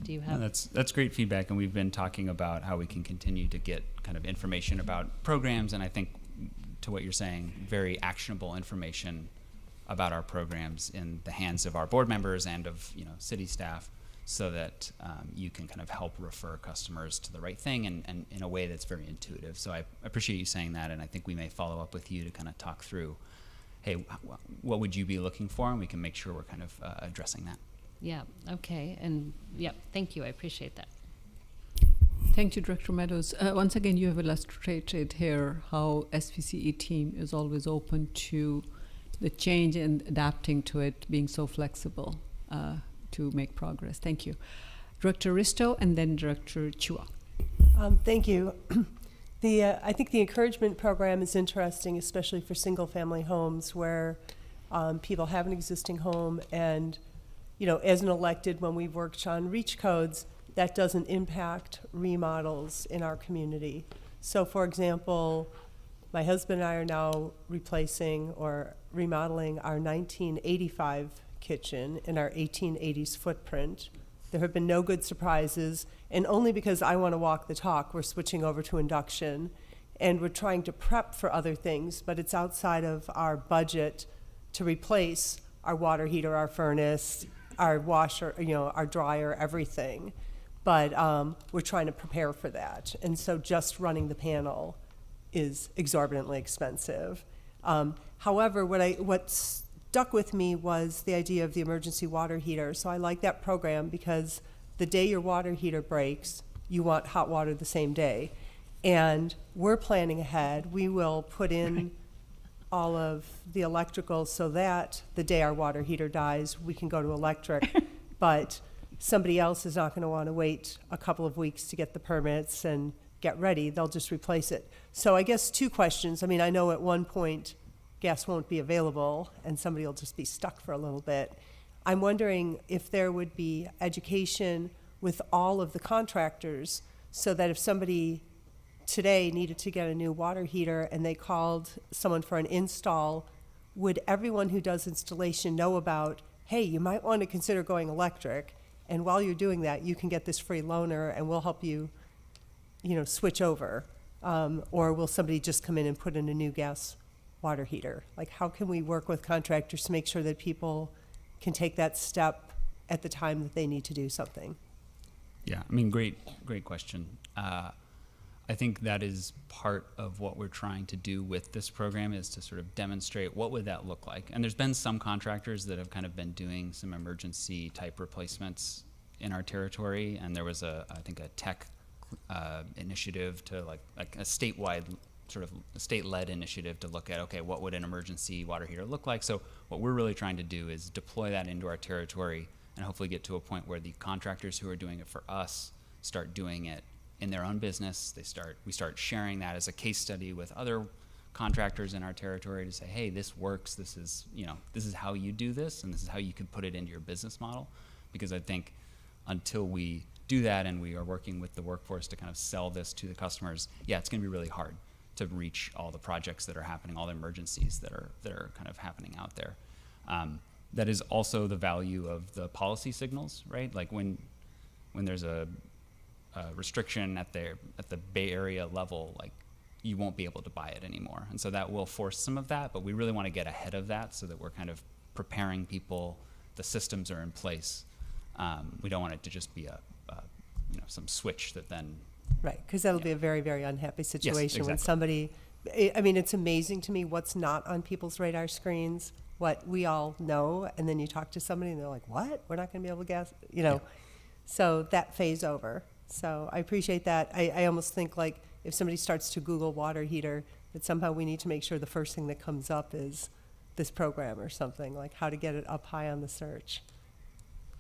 Do you have? No, that's great feedback, and we've been talking about how we can continue to get kind of information about programs, and I think to what you're saying, very actionable information about our programs in the hands of our board members and of city staff, so that you can kind of help refer customers to the right thing and in a way that's very intuitive. So I appreciate you saying that, and I think we may follow up with you to kind of talk through, hey, what would you be looking for, and we can make sure we're kind of addressing that. Yeah, okay, and thank you, I appreciate that. Thank you, Director Meadows. Once again, you have illustrated here how SVCE team is always open to the change and adapting to it, being so flexible to make progress. Thank you. Director Risto, and then Director Chua. Thank you. I think the encouragement program is interesting, especially for single-family homes where people have an existing home, and as an elected, when we've worked on reach codes, that doesn't impact remodels in our community. So, for example, my husband and I are now replacing or remodeling our 1985 kitchen in our 1880s footprint. There have been no good surprises, and only because I want to walk the talk, we're switching over to induction, and we're trying to prep for other things, but it's outside of our budget to replace our water heater, our furnace, our washer, our dryer, everything. But we're trying to prepare for that, and so just running the panel is exorbitantly expensive. However, what stuck with me was the idea of the emergency water heater. So I like that program because the day your water heater breaks, you want hot water the same day. And we're planning ahead. We will put in all of the electrical so that the day our water heater dies, we can go to electric. But somebody else is not going to want to wait a couple of weeks to get the permits and get ready. They'll just replace it. So I guess two questions. I mean, I know at one point gas won't be available and somebody will just be stuck for a little bit. I'm wondering if there would be education with all of the contractors so that if somebody today needed to get a new water heater and they called someone for an install, would everyone who does installation know about, hey, you might want to consider going electric, and while you're doing that, you can get this free loaner and we'll help you, switch over. Or will somebody just come in and put in a new gas water heater? Like, how can we work with contractors to make sure that people can take that step at the time that they need to do something? Yeah, I mean, great question. I think that is part of what we're trying to do with this program, is to sort of demonstrate what would that look like. And there's been some contractors that have kind of been doing some emergency type replacements in our territory, and there was I think a tech initiative to like a statewide sort of a state-led initiative to look at, okay, what would an emergency water heater look like? So what we're really trying to do is deploy that into our territory and hopefully get to a point where the contractors who are doing it for us start doing it in their own business. We start sharing that as a case study with other contractors in our territory to say, hey, this works. This is how you do this, and this is how you can put it into your business model. Because I think until we do that and we are working with the workforce to kind of sell this to the customers, yeah, it's going to be really hard to reach all the projects that are happening, all the emergencies that are kind of happening out there. That is also the value of the policy signals, right? Like when there's a restriction at the Bay Area level, like you won't be able to buy it anymore. And so that will force some of that, but we really want to get ahead of that so that we're kind of preparing people. The systems are in place. We don't want it to just be some switch that then. Right, because that'll be a very, very unhappy situation. Yes, exactly. When somebody, I mean, it's amazing to me what's not on people's radar screens, what we all know, and then you talk to somebody and they're like, what? We're not going to be able to gas, Yeah. So that phase over. So I appreciate that. I almost think like if somebody starts to Google water heater, that somehow we need to make sure the first thing that comes up is this program or something, like how to get it up high on the search.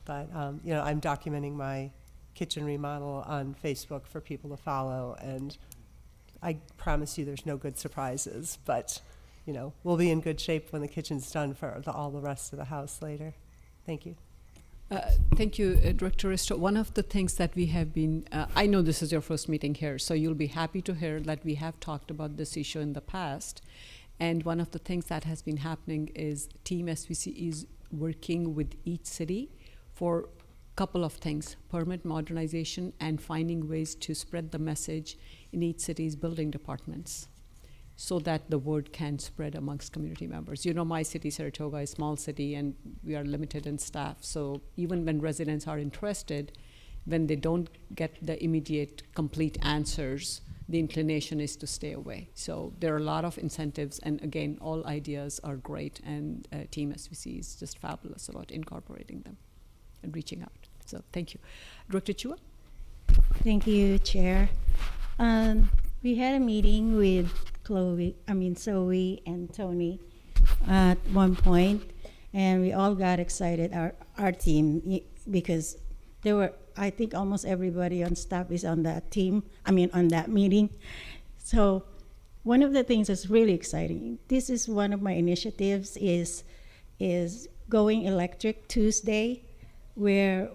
But, I'm documenting my kitchen remodel on Facebook for people to follow, and I promise you there's no good surprises, but, we'll be in good shape when the kitchen's done for all the rest of the house later. Thank you. Thank you, Director Risto. One of the things that we have been, I know this is your first meeting here, so you'll be happy to hear that we have talked about this issue in the past. And one of the things that has been happening is Team SVCEA is working with each city for a couple of things: permit modernization and finding ways to spread the message in each city's building departments, so that the word can spread amongst community members. My city, Saratoga, is a small city, and we are limited in staff. So even when residents are interested, when they don't get the immediate, complete answers, the inclination is to stay away. So there are a lot of incentives, and again, all ideas are great, and Team SVC is just fabulous about incorporating them and reaching out. So thank you. Director Chua? Thank you, Chair. We had a meeting with Zoe and Tony at one point, and we all got excited, our team, because I think almost everybody on staff is on that team, on that meeting. So one of the things that's really exciting, this is one of my initiatives, is Going Electric Tuesday, where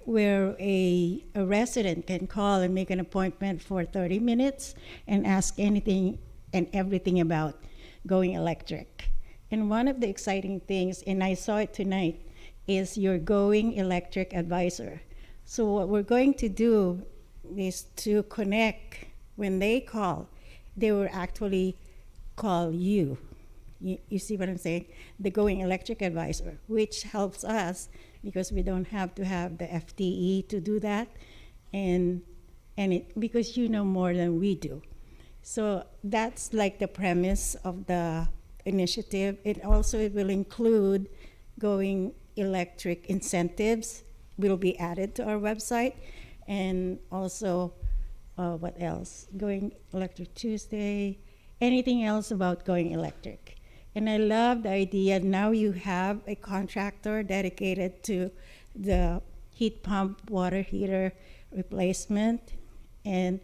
a resident can call and make an appointment for 30 minutes and ask anything and everything about going electric. And one of the exciting things, and I saw it tonight, is your Going Electric Advisor. So what we're going to do is to connect. When they call, they will actually call you. You see what I'm saying? The Going Electric Advisor, which helps us because we don't have to have the FTE to do that, and because you know more than we do. So that's like the premise of the initiative. It will include Going Electric incentives will be added to our website, and also what else? Going Electric Tuesday, anything else about going electric. And I love the idea now you have a contractor dedicated to the heat pump water heater replacement. And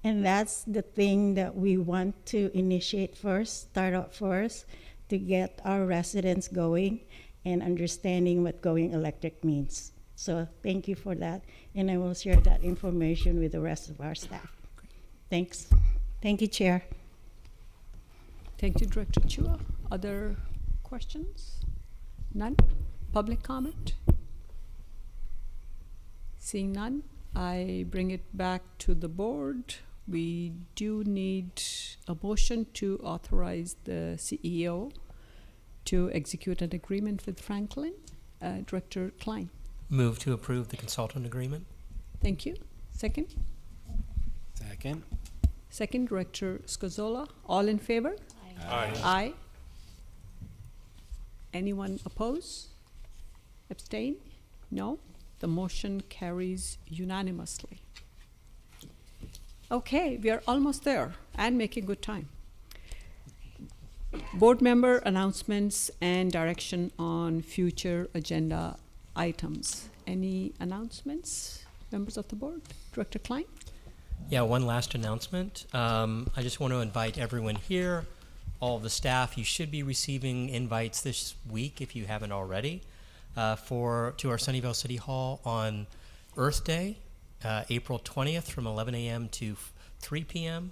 that's the thing that we want to initiate first, start out first, to get our residents going and understanding what going electric means. So thank you for that. And I will share that information with the rest of our staff. Thanks. Thank you, Chair. Thank you, Director Chua. Other questions? None? Public comment? Seeing none, I bring it back to the board. We do need a motion to authorize the CEO to execute an agreement with Franklin. Director Klein. Move to approve the consultant agreement. Thank you. Second? Second. Second, Director Scozola. All in favor? Aye. Aye. Anyone oppose? Abstain? No? The motion carries unanimously. Okay, we are almost there and making good time. Board member announcements and direction on future agenda items. Any announcements, members of the board? Director Klein? Yeah, one last announcement. I just want to invite everyone here, all of the staff. You should be receiving invites this week, if you haven't already, to our Sunnyvale City Hall on Earth Day, April 20th from 11 a.m. to 3 p.m.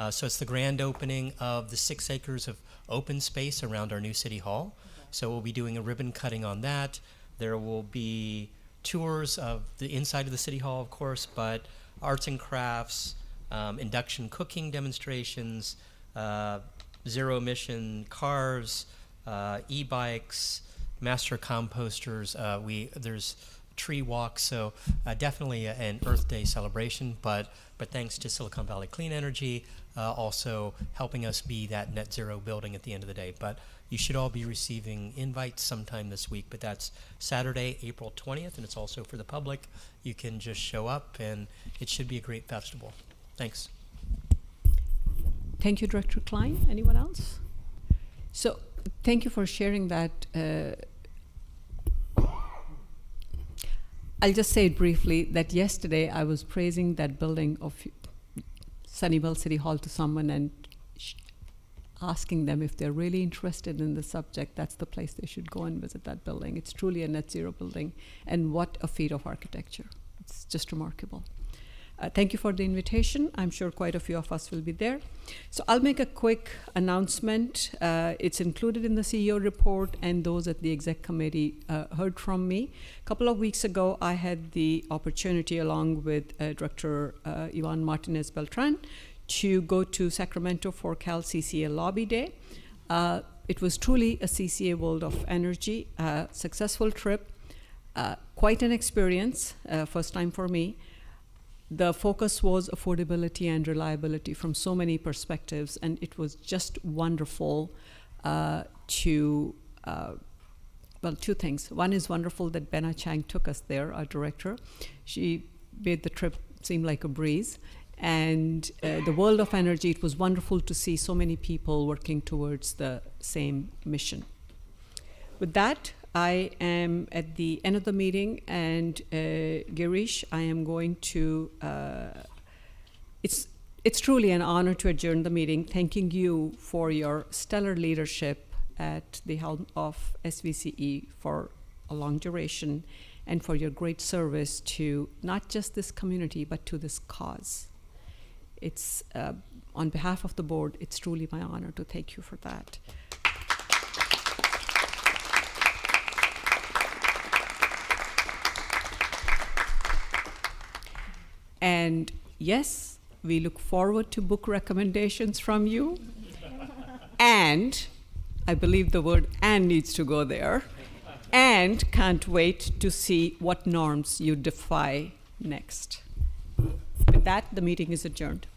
So it's the grand opening of the 6 acres of open space around our new City Hall. So we'll be doing a ribbon cutting on that. There will be tours of the inside of the City Hall, of course, but arts and crafts, induction cooking demonstrations, zero emission cars, e-bikes, master composters. There's tree walks, so definitely an Earth Day celebration. But thanks to Silicon Valley Clean Energy, also helping us be that net zero building at the end of the day. But you should all be receiving invites sometime this week. But that's Saturday, April 20th, and it's also for the public. You can just show up, and it should be a great festival. Thanks. Thank you, Director Klein. Anyone else? So thank you for sharing that. I'll just say it briefly that yesterday I was praising that building of Sunnyvale City Hall to someone and asking them if they're really interested in the subject. That's the place they should go and visit that building. It's truly a net zero building, and what a feat of architecture. It's just remarkable. Thank you for the invitation. I'm sure quite a few of us will be there. So I'll make a quick announcement. It's included in the CEO report, and those at the exec committee heard from me. A couple of weeks ago, I had the opportunity, along with Director Ivan Martinez Beltran, to go to Sacramento for Cal CCA Lobby Day. It was truly a CCA World of Energy, successful trip, quite an experience, first time for me. The focus was affordability and reliability from so many perspectives, and it was just wonderful well, two things. One is wonderful that Benna Chang took us there, our director. She made the trip seem like a breeze. And the world of energy, it was wonderful to see so many people working towards the same mission. With that, I am at the end of the meeting, and Girish, I am going to, it's truly an honor to adjourn the meeting, thanking you for your stellar leadership at the helm of SVCE for a long duration, and for your great service to not just this community, but to this cause. It's, on behalf of the board, it's truly my honor to thank you for that. And yes, we look forward to book recommendations from you. And I believe the word "and" needs to go there. And can't wait to see what norms you defy next. With that, the meeting is adjourned.